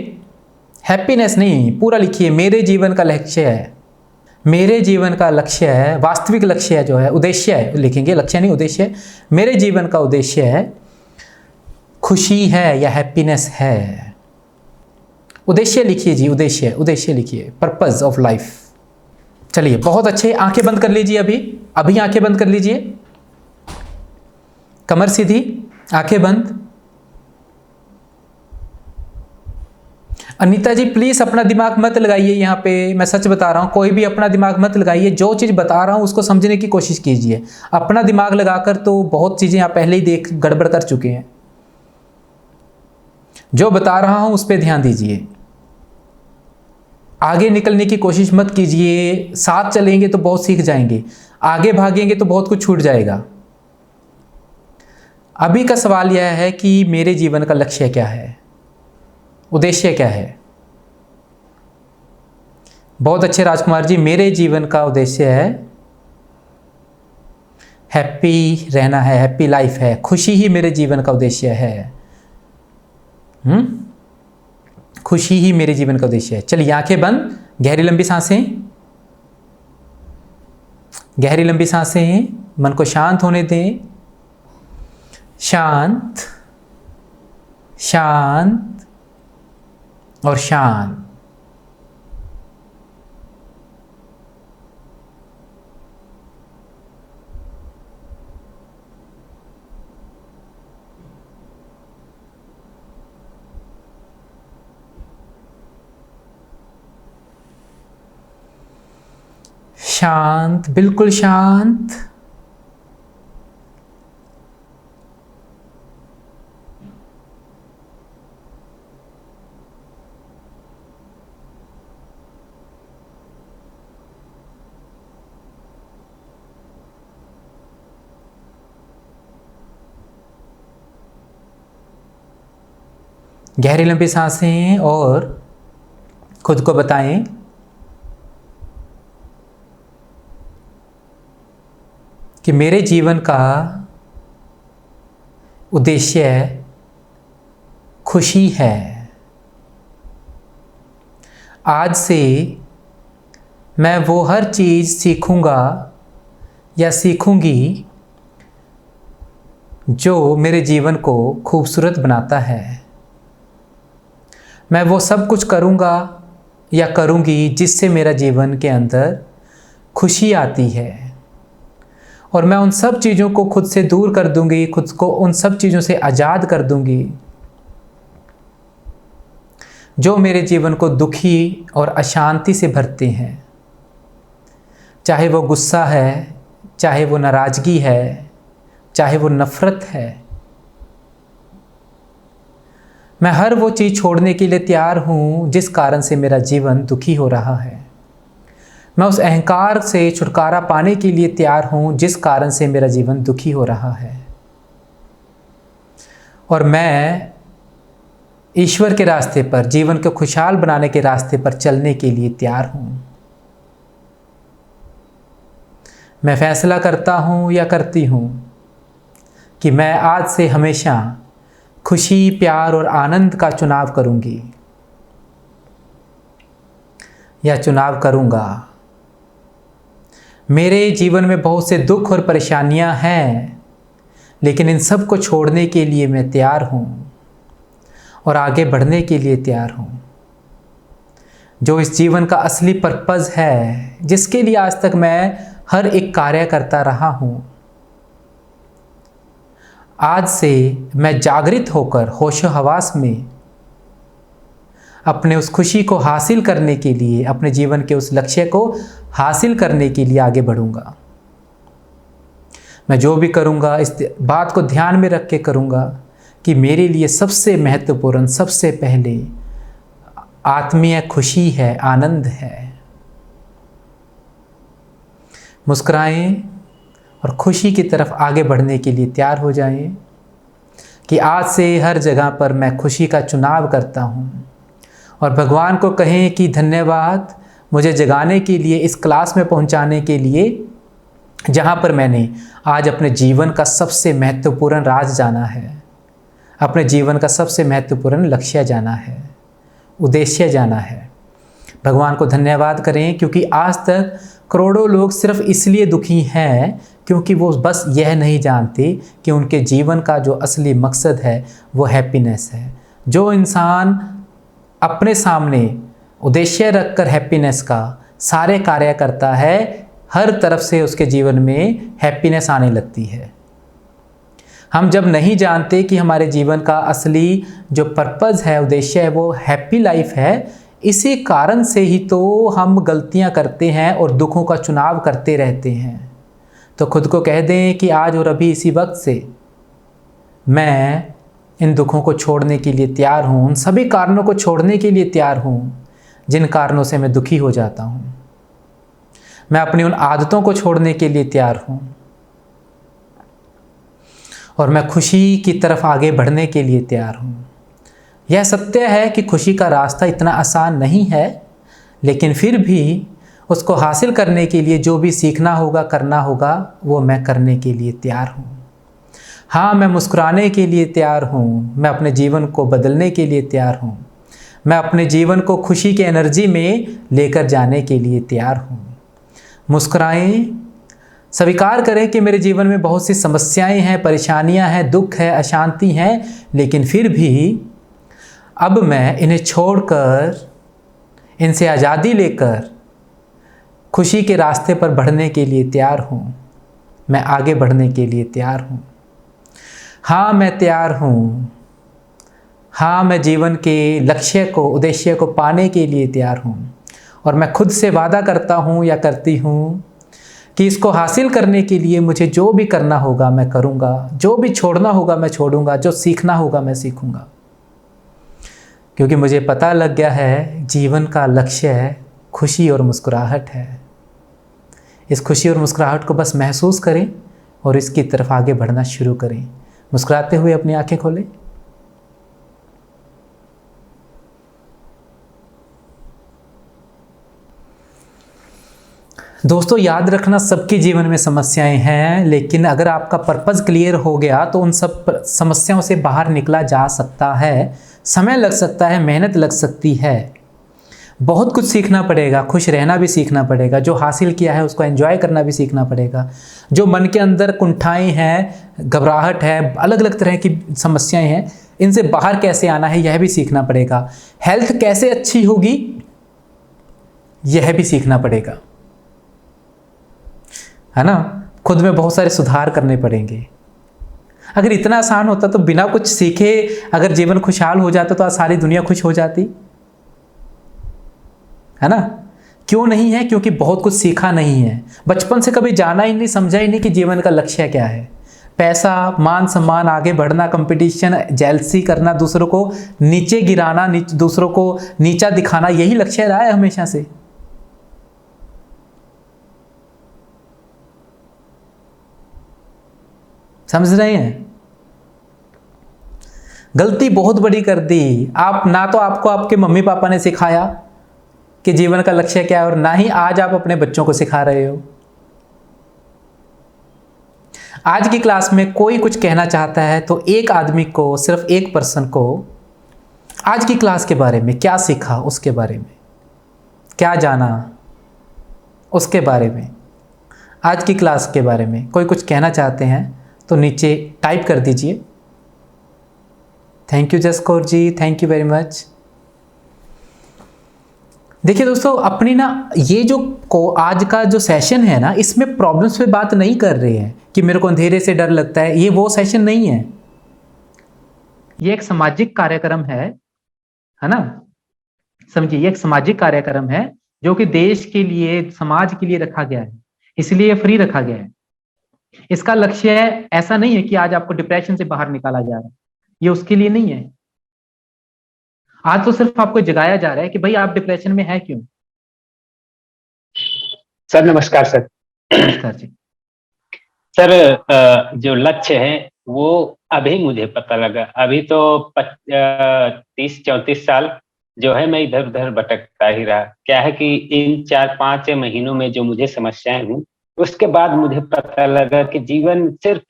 हैप्पीनेस नहीं, पूरा लिखिए। मेरे जीवन का लक्ष्य है, मेरे जीवन का लक्ष्य है, वास्तविक लक्ष्य है जो है, उद्देश्य है लिखेंगे, लक्ष्य नहीं उद्देश्य। मेरे जीवन का उद्देश्य है खुशी है या हैप्पीनेस है। उद्देश्य लिखिए जी, उद्देश्य, उद्देश्य लिखिए, पर्पस ऑफ लाइफ। चलिए बहुत अच्छे, आंखें बंद कर लीजिए, अभी आंखें बंद कर लीजिए, कमर सीधी, आंखें बंद। अनीता जी प्लीज अपना दिमाग मत लगाइए यहाँ पे, मैं सच बता रहा हूँ, कोई भी अपना दिमाग मत लगाइए। जो चीज़ बता रहा हूँ उसको समझने की कोशिश कीजिए। अपना दिमाग लगाकर तो बहुत चीज़ें आप पहले ही गड़बड़ कर चुके हैं। जो बता रहा हूँ उस पर ध्यान दीजिए, आगे निकलने की कोशिश मत कीजिए। साथ चलेंगे तो बहुत सीख जाएंगे, आगे भागेंगे तो बहुत कुछ छूट जाएगा। अभी का सवाल यह है कि मेरे जीवन का लक्ष्य क्या है, उद्देश्य क्या है। बहुत अच्छे राजकुमार जी, मेरे जीवन का उद्देश्य है हैप्पी रहना है, हैप्पी लाइफ है, खुशी ही मेरे जीवन का उद्देश्य है। खुशी ही मेरे जीवन का उद्देश्य है। चलिए आंखें बंद, गहरी लंबी सांसें, गहरी लंबी सांसें, मन को शांत होने दें। शांत, शांत और शांत। शांत, बिल्कुल शांत। गहरी लंबी सांसें और खुद को बताएं कि मेरे जीवन का उद्देश्य खुशी है। आज से मैं वो हर चीज़ सीखूंगा या सीखूंगी जो मेरे जीवन को खूबसूरत बनाता है। मैं वो सब कुछ करूंगा या करूंगी जिससे मेरा जीवन के अंदर खुशी आती है, और मैं उन सब चीज़ों को खुद से दूर कर दूंगी, खुद को उन सब चीज़ों से आज़ाद कर दूंगी जो मेरे जीवन को दुखी और अशांति से भरते हैं। चाहे वो गुस्सा है, चाहे वो नाराज़गी है, चाहे वो नफ़रत है, मैं हर वो चीज़ छोड़ने के लिए तैयार हूँ जिस कारण से मेरा जीवन दुखी हो रहा है। मैं उस अहंकार से छुटकारा पाने के लिए तैयार हूँ जिस कारण से मेरा जीवन दुखी हो रहा है। और मैं ईश्वर के रास्ते पर, जीवन को खुशहाल बनाने के रास्ते पर चलने के लिए तैयार हूँ। मैं फैसला करता हूँ या करती हूँ कि मैं आज से हमेशा खुशी, प्यार और आनंद का चुनाव करूँगी या चुनाव करूँगा। मेरे जीवन में बहुत से दुख और परेशानियाँ हैं, लेकिन इन सब को छोड़ने के लिए मैं तैयार हूँ और आगे बढ़ने के लिए तैयार हूँ। जो इस जीवन का असली पर्पज़ है, जिसके लिए आज तक मैं हर एक कार्य करता रहा हूँ, आज से मैं जागृत होकर होशो हवास में अपने उस खुशी को हासिल करने के लिए, अपने जीवन के उस लक्ष्य को हासिल करने के लिए आगे बढ़ूंगा। मैं जो भी करूंगा इस बात को ध्यान में रख के करूंगा कि मेरे लिए सबसे महत्वपूर्ण, सबसे पहले आत्मीय खुशी है, आनंद है। मुस्कुराएं और खुशी की तरफ आगे बढ़ने के लिए तैयार हो जाएं कि आज से हर जगह पर मैं खुशी का चुनाव करता हूं। और भगवान को कहें कि धन्यवाद मुझे जगाने के लिए, इस क्लास में पहुंचाने के लिए, जहां पर मैंने आज अपने जीवन का सबसे महत्वपूर्ण राज जाना है, अपने जीवन का सबसे महत्वपूर्ण लक्ष्य जाना है, उद्देश्य जाना है। भगवान को धन्यवाद करें, क्योंकि आज तक करोड़ों लोग सिर्फ इसलिए दुखी हैं क्योंकि वो बस यह नहीं जानते कि उनके जीवन का जो असली मकसद है वो हैप्पीनेस है। जो इंसान अपने सामने उद्देश्य रखकर हैप्पीनेस का सारे कार्य करता है, हर तरफ से उसके जीवन में हैप्पीनेस आने लगती है। हम जब नहीं जानते कि हमारे जीवन का असली जो पर्पज़ है, उद्देश्य है, वो हैप्पी लाइफ है, इसी कारण से ही तो हम गलतियां करते हैं और दुखों का चुनाव करते रहते हैं। तो खुद को कह दें कि आज और अभी इसी वक्त से मैं इन दुखों को छोड़ने के लिए तैयार हूँ, उन सभी कारणों को छोड़ने के लिए तैयार हूँ जिन कारणों से मैं दुखी हो जाता हूँ। मैं अपनी उन आदतों को छोड़ने के लिए तैयार हूँ और मैं खुशी की तरफ आगे बढ़ने के लिए तैयार हूँ। यह सत्य है कि खुशी का रास्ता इतना आसान नहीं है, लेकिन फिर भी उसको हासिल करने के लिए जो भी सीखना होगा, करना होगा, वो मैं करने के लिए तैयार हूँ। हाँ, मैं मुस्कुराने के लिए तैयार हूँ, मैं अपने जीवन को बदलने के लिए तैयार हूँ, मैं अपने जीवन को खुशी की एनर्जी में लेकर जाने के लिए तैयार हूँ। मुस्कुराएं, स्वीकार करें कि मेरे जीवन में बहुत सी समस्याएं हैं, परेशानियां हैं, दुख है, अशांति हैं, लेकिन फिर भी अब मैं इन्हें छोड़कर, इनसे आज़ादी लेकर खुशी के रास्ते पर बढ़ने के लिए तैयार हूँ। मैं आगे बढ़ने के लिए तैयार हूँ। हाँ, मैं तैयार हूँ। हाँ, मैं जीवन के लक्ष्य को, उद्देश्य को पाने के लिए तैयार हूँ। और मैं खुद से वादा करता हूँ या करती हूँ कि इसको हासिल करने के लिए मुझे जो भी करना होगा मैं करूँगा, जो भी छोड़ना होगा मैं छोड़ूंगा, जो सीखना होगा मैं सीखूँगा। क्योंकि मुझे पता लग गया है जीवन का लक्ष्य खुशी और मुस्कुराहट है। इस खुशी और मुस्कुराहट को बस महसूस करें और इसकी तरफ आगे बढ़ना शुरू करें। मुस्कुराते हुए अपनी आंखें खोलें। दोस्तों, याद रखना, सबके जीवन में समस्याएं हैं, लेकिन अगर आपका पर्पज़ क्लियर हो गया तो उन सब समस्याओं से बाहर निकला जा सकता है। समय लग सकता है, मेहनत लग सकती है, बहुत कुछ सीखना पड़ेगा, खुश रहना भी सीखना पड़ेगा, जो हासिल किया है उसको एंजॉय करना भी सीखना पड़ेगा। जो मन के अंदर कुंठाएं हैं, घबराहट है, अलग अलग तरह की समस्याएं हैं, इनसे बाहर कैसे आना है यह भी सीखना पड़ेगा। हेल्थ कैसे अच्छी होगी यह भी सीखना पड़ेगा, है ना। खुद में बहुत सारे सुधार करने पड़ेंगे। अगर इतना आसान होता तो बिना कुछ सीखे अगर जीवन खुशहाल हो जाता तो आज सारी दुनिया खुश हो जाती, है ना। क्यों नहीं है? क्योंकि बहुत कुछ सीखा नहीं है। बचपन से कभी जाना ही नहीं, समझा ही नहीं कि जीवन का लक्ष्य क्या है। पैसा, मान सम्मान, आगे बढ़ना, कंपटीशन, जेलसी करना, दूसरों को नीचे गिराना, दूसरों को नीचा दिखाना, यही लक्ष्य रहा है हमेशा से। समझ रहे हैं? गलती बहुत बड़ी कर दी। आप ना तो आपको आपके मम्मी पापा ने सिखाया कि जीवन का लक्ष्य क्या है, और ना ही आज आप अपने बच्चों को सिखा रहे हो। आज की क्लास में कोई कुछ कहना चाहता है तो एक आदमी को, सिर्फ एक पर्सन को आज की क्लास के बारे में क्या सीखा, उसके बारे में क्या जाना, उसके बारे में, आज की क्लास के बारे में कोई कुछ कहना चाहते हैं तो नीचे टाइप कर दीजिए। Thank you Jaskaur ji, thank you very much. देखिए दोस्तों, अपनी ना ये जो आज का जो सेशन है ना, इसमें प्रॉब्लम्स पे बात नहीं कर रहे हैं कि मेरे को अंधेरे से डर लगता है, ये वो सेशन नहीं है। ये एक सामाजिक कार्यक्रम है ना, समझिए, ये एक सामाजिक कार्यक्रम है जो कि देश के लिए, समाज के लिए रखा गया है, इसलिए फ्री रखा गया है। इसका लक्ष्य ऐसा नहीं है कि आज आपको डिप्रेशन से बाहर निकाला जा रहा है, ये उसके लिए नहीं है। आज तो सिर्फ आपको जगाया जा रहा है कि भाई आप डिप्रेशन में है क्यों। सर नमस्कार। सर नमस्कार जी। सर जो लक्ष्य है वो अभी मुझे पता लगा। अभी तो 30-34 साल जो है मैं इधर उधर भटकता ही रहा। क्या है कि इन 4-5 महीनों में जो मुझे समस्याएं हुई, उसके बाद मुझे पता लगा कि जीवन सिर्फ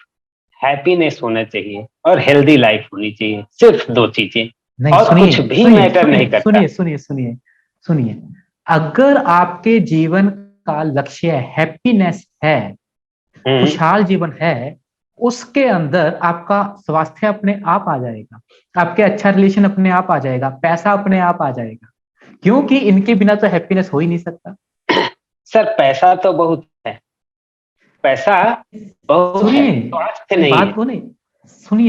हैप्पीनेस होना चाहिए और हेल्दी लाइफ होनी चाहिए, सिर्फ 2 चीजें, और कुछ भी मैटर नहीं करता। सुनिए, अगर आपके जीवन का लक्ष्य हैप्पीनेस है, खुशहाल जीवन है, उसके अंदर आपका स्वास्थ्य अपने आप आ जाएगा, आपके अच्छा रिलेशन अपने आप आ जाएगा, पैसा अपने आप आ जाएगा, क्योंकि इनके बिना तो हैप्पीनेस हो ही नहीं सकता। सर पैसा तो बहुत है, पैसा बहुत है, स्वास्थ्य नहीं है। बात को नहीं,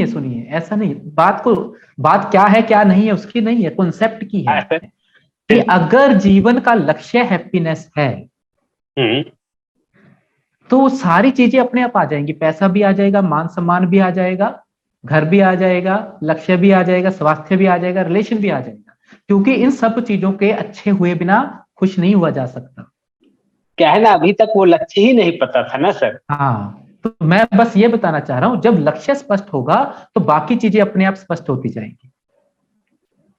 सुनिए, ऐसा नहीं, बात क्या है क्या नहीं है उसकी नहीं है, कॉन्सेप्ट की है कि अगर जीवन का लक्ष्य हैप्पीनेस है तो सारी चीजें अपने आप आ जाएंगी। पैसा भी आ जाएगा, मान सम्मान भी आ जाएगा, घर भी आ जाएगा, लक्ष्य भी आ जाएगा, स्वास्थ्य भी आ जाएगा, रिलेशन भी आ जाएगा, क्योंकि इन सब चीजों के अच्छे हुए बिना खुश नहीं हुआ जा सकता। क्या है ना, अभी तक वो लक्ष्य ही नहीं पता था ना सर। हाँ, तो मैं बस ये बताना चाह रहा हूं, जब लक्ष्य स्पष्ट होगा तो बाकी चीजें अपने आप स्पष्ट होती जाएंगी।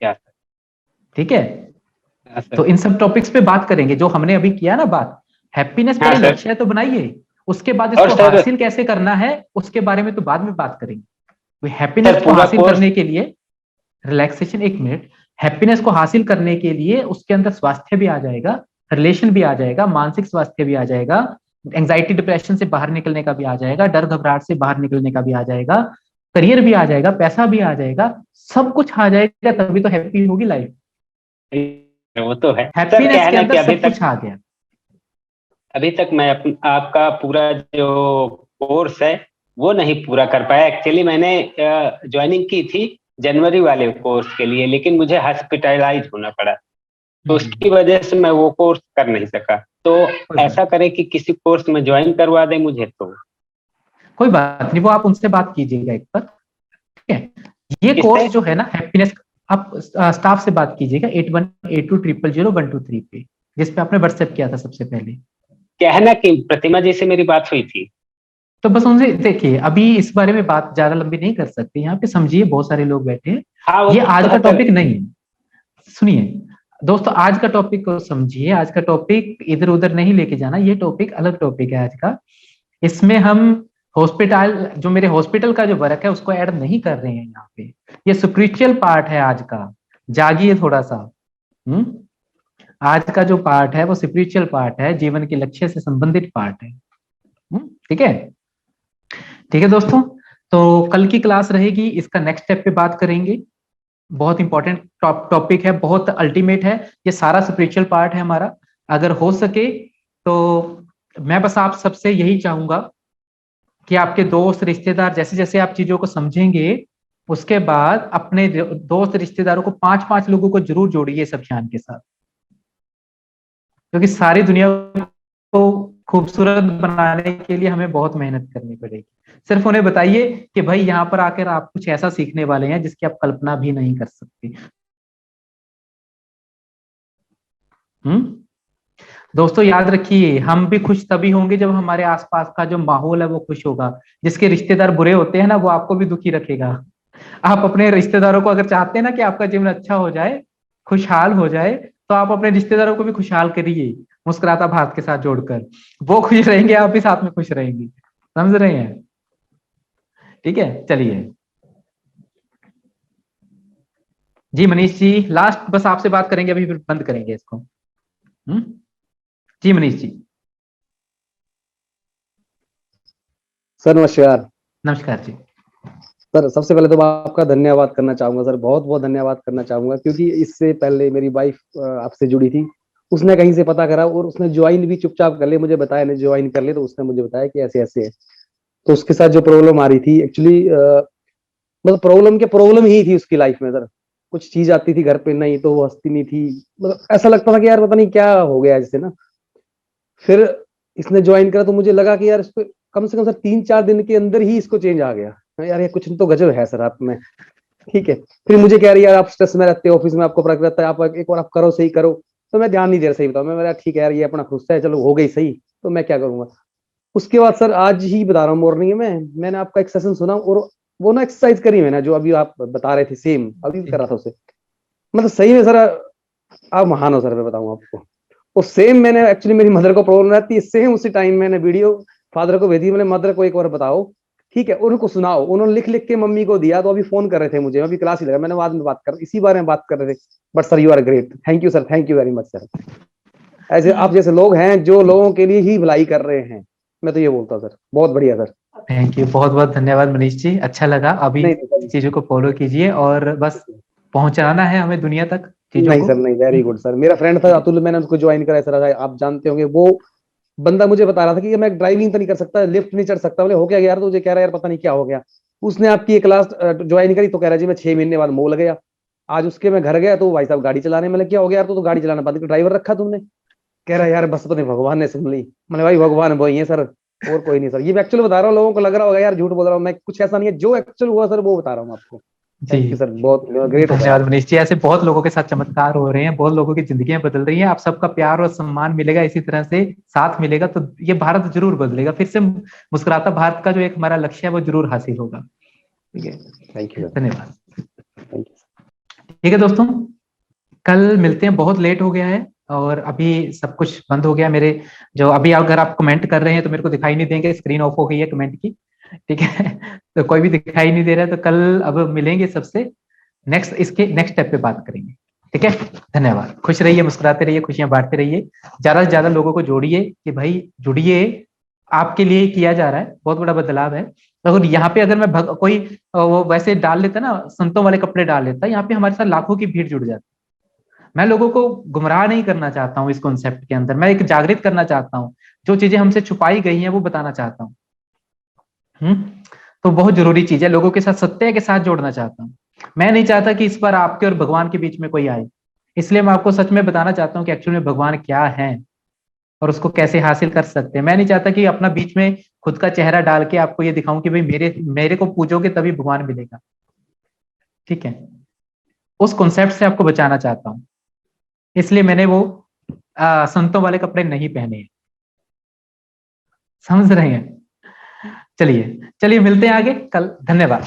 क्या सर? ठीक है, तो इन सब टॉपिक्स पे बात करेंगे जो हमने अभी किया ना बात। हैप्पीनेस का लक्ष्य तो बनाइए, उसके बाद इसको हासिल कैसे करना है उसके बारे में तो बाद में बात करेंगे। हैप्पीनेस को हासिल करने के लिए, रिलैक्सेशन, 1 मिनट, हैप्पीनेस को हासिल करने के लिए उसके अंदर स्वास्थ्य भी आ जाएगा, रिलेशन भी आ जाएगा, मानसिक स्वास्थ्य भी आ जाएगा, एंजाइटी डिप्रेशन से बाहर निकलने का भी आ जाएगा, डर घबराहट से बाहर निकलने का भी आ जाएगा, करियर भी आ जाएगा, पैसा भी आ जाएगा, सब कुछ आ जाएगा, तभी तो हैप्पी होगी लाइफ। वो तो है, हैप्पीनेस के अंदर सब कुछ आ गया। अभी तक मैं आपका पूरा जो कोर्स है वो नहीं पूरा कर पाया। एक्चुअली मैंने ज्वाइनिंग की थी जनवरी वाले कोर्स के लिए, लेकिन मुझे हॉस्पिटलाइज होना पड़ा, तो उसकी वजह से मैं वो कोर्स कर नहीं सका। तो ऐसा करें कि किसी कोर्स में ज्वाइन करवा दें मुझे, तो कोई बात नहीं, वो आप उनसे बात कीजिएगा एक बार, ठीक है। ये कोर्स जो है ना हैप्पीनेस, आप स्टाफ से बात कीजिएगा 8182000123 पे, जिसपे आपने व्हाट्सएप किया था सबसे पहले। क्या है ना कि प्रतिमा जी से मेरी बात हुई थी, तो बस उनसे देखिए, अभी इस बारे में बात ज्यादा लंबी नहीं कर सकते, यहाँ पे समझिए, बहुत सारे लोग बैठे हैं। हाँ, ये आज का टॉपिक नहीं है। सुनिए दोस्तों, आज का टॉपिक को समझिए, आज का टॉपिक इधर उधर नहीं लेके जाना, ये टॉपिक अलग टॉपिक है आज का। इसमें हम हॉस्पिटल, जो मेरे हॉस्पिटल का जो वर्क है उसको ऐड नहीं कर रहे हैं यहाँ पे। ये स्पिरिचुअल पार्ट है आज का, जागिए थोड़ा सा। आज का जो पार्ट है वो स्पिरिचुअल पार्ट है, जीवन के लक्ष्य से संबंधित पार्ट है। ठीक है, ठीक है दोस्तों, तो कल की क्लास रहेगी, इसका नेक्स्ट स्टेप पे बात करेंगे। बहुत इंपॉर्टेंट टॉपिक है, बहुत अल्टीमेट है, ये सारा स्पिरिचुअल पार्ट है हमारा। अगर हो सके तो मैं बस आप सबसे यही चाहूंगा कि आपके दोस्त रिश्तेदार, जैसे जैसे आप चीजों को समझेंगे, उसके बाद अपने दोस्त रिश्तेदारों को 5-5 लोगों को जरूर जोड़िए इस अभियान के साथ, क्योंकि सारी दुनिया को खूबसूरत बनाने के लिए हमें बहुत मेहनत करनी पड़ेगी। सिर्फ उन्हें बताइए कि भाई यहाँ पर आकर आप कुछ ऐसा सीखने वाले हैं जिसकी आप कल्पना भी नहीं कर सकते। दोस्तों याद रखिए, हम भी खुश तभी होंगे जब हमारे आसपास का जो माहौल है वो खुश होगा। जिसके रिश्तेदार बुरे होते हैं ना, वो आपको भी दुखी रखेगा। आप अपने रिश्तेदारों को अगर चाहते हैं ना कि आपका जीवन अच्छा हो जाए, खुशहाल हो जाए, तो आप अपने रिश्तेदारों को भी खुशहाल करिए, मुस्कुराता भारत के साथ जोड़कर। वो खुश रहेंगे, आप भी साथ में खुश रहेंगे। समझ रहे हैं? ठीक है, चलिए जी मनीष जी, लास्ट बस आपसे बात करेंगे अभी, फिर बंद करेंगे इसको। जी मनीष जी। सर नमस्कार। नमस्कार जी। सर सबसे पहले तो मैं आपका धन्यवाद करना चाहूंगा सर, बहुत बहुत धन्यवाद करना चाहूंगा, क्योंकि इससे पहले मेरी वाइफ आपसे जुड़ी थी, उसने कहीं से पता करा और उसने ज्वाइन भी चुपचाप कर ले, मुझे बताया नहीं ज्वाइन कर ले, तो उसने मुझे बताया कि ऐसे ऐसे है। तो उसके साथ जो प्रॉब्लम आ रही थी एक्चुअली, मतलब प्रॉब्लम ही थी उसकी लाइफ में सर। कुछ चीज आती थी घर पे नहीं तो वो हंसती नहीं थी, मतलब ऐसा लगता था कि यार पता नहीं क्या हो गया इससे ना। फिर इसने ज्वाइन करा तो मुझे लगा कि यार इसको कम से कम सर 3-4 दिन के अंदर ही इसको चेंज आ गया। यार ये कुछ तो गजब है सर आप में। ठीक है, फिर मुझे कह रही यार आप स्ट्रेस में रहते हो, ऑफिस में आपको फर्क रहता है, आप एक बार आप करो सही करो। तो मैं ध्यान नहीं दे रहा, सही बताऊं मैं, मेरा ठीक है यार ये अपना खुश है, चलो हो गई सही, तो मैं क्या करूंगा। उसके बाद सर आज ही बता रहा हूँ मॉर्निंग में मैंने आपका एक सेशन सुना और वो ना एक्सरसाइज करी मैंने, जो अभी आप बता रहे थे सेम अभी कर रहा था उसे। मतलब सही में सर आप महान हो सर, मैं बताऊं आपको। और सेम मैंने एक्चुअली मेरी मदर को प्रॉब्लम रहती है, सेम उसी टाइम मैंने वीडियो फादर को भेजी, मैंने मदर को एक बार बताओ, ठीक है, उनको सुनाओ, उन्होंने लिख लिख के मम्मी को दिया, तो अभी फोन कर रहे थे मुझे, अभी क्लास ही लगा, मैंने बाद में बात कर इसी बारे में बात कर रहे थे। But sir you are great, thank you sir, thank you very much sir. ऐसे आप जैसे लोग हैं जो लोगों के लिए ही भलाई कर रहे हैं, मैं तो ये बोलता हूँ सर, बहुत बढ़िया सर। थैंक यू, बहुत बहुत धन्यवाद मनीष जी, अच्छा लगा। अभी नहीं चीजों को फॉलो कीजिए और बस पहुंचाना है हमें दुनिया तक चीजों नहीं को। सर नहीं, वेरी गुड सर। मेरा फ्रेंड था अतुल, मैंने उसको ज्वाइन करा सर, आप जानते होंगे वो बंदा मुझे बता रहा था कि मैं ड्राइविंग तो नहीं कर सकता, लिफ्ट नहीं चढ़ सकता। बोले हो क्या गया यार, तो मुझे कह रहा है यार पता नहीं क्या हो गया। उसने आपकी एक क्लास ज्वाइन करी तो कह रहा जी मैं 6 महीने बाद मोल गया। आज उसके मैं घर गया तो भाई साहब गाड़ी चलाने, मतलब क्या हो गया यार, तो गाड़ी चलाना बंद, ड्राइवर रखा तुमने। कह रहा है यार बस पता नहीं भगवान ने सुन ली। मैंने भाई भगवान वही है सर, और कोई नहीं सर। ये मैं एक्चुअल बता रहा हूँ, लोगों को लग रहा होगा यार झूठ बोल रहा हूँ मैं, कुछ ऐसा नहीं है, जो एक्चुअल हुआ सर वो बता रहा हूँ आपको। जी थैंक यू सर, बहुत ग्रेट होता है धन्यवाद आप। मनीष जी, ऐसे बहुत लोगों के साथ चमत्कार हो रहे हैं, बहुत लोगों की जिंदगियां बदल रही हैं। आप सबका प्यार और सम्मान मिलेगा, इसी तरह से साथ मिलेगा तो ये भारत जरूर बदलेगा, फिर से मुस्कुराता भारत का जो एक हमारा लक्ष्य है वो जरूर हासिल होगा। ठीक है, थैंक यू धन्यवाद। Thank you. ठीक है दोस्तों, कल मिलते हैं, बहुत लेट हो गया है और अभी सब कुछ बंद हो गया मेरे। जो अभी अगर आप कमेंट कर रहे हैं तो मेरे को दिखाई नहीं देंगे, स्क्रीन ऑफ हो गई है कमेंट की। ठीक है तो कोई भी दिखाई नहीं दे रहा है, तो कल अब मिलेंगे सबसे, इसके नेक्स्ट स्टेप पे बात करेंगे। ठीक है, धन्यवाद। खुश रहिए, मुस्कुराते रहिए, खुशियां बांटते रहिए, ज्यादा से ज्यादा लोगों को जोड़िए कि भाई जुड़िए, आपके लिए किया जा रहा है, बहुत बड़ा बदलाव है। तो यहाँ पे अगर मैं कोई वो वैसे डाल लेता ना, संतों वाले कपड़े डाल लेता, यहाँ पे हमारे साथ लाखों की भीड़ जुड़ जाती। मैं लोगों को गुमराह नहीं करना चाहता हूँ इस कॉन्सेप्ट के अंदर, मैं एक जागृत करना चाहता हूँ, जो चीजें हमसे छुपाई गई हैं वो बताना चाहता हूँ। तो बहुत जरूरी चीज है, लोगों के साथ सत्य के साथ जोड़ना चाहता हूँ। मैं नहीं चाहता कि इस बार आपके और भगवान के बीच में कोई आए, इसलिए मैं आपको सच में बताना चाहता हूँ कि एक्चुअली में भगवान क्या है और उसको कैसे हासिल कर सकते हैं। मैं नहीं चाहता कि अपना बीच में खुद का चेहरा डाल के आपको ये दिखाऊं कि भाई मेरे को पूजोगे तभी भगवान मिलेगा। ठीक है, उस कॉन्सेप्ट से आपको बचाना चाहता हूं, इसलिए मैंने वो संतों वाले कपड़े नहीं पहने। समझ रहे हैं? चलिए चलिए मिलते हैं आगे कल, धन्यवाद।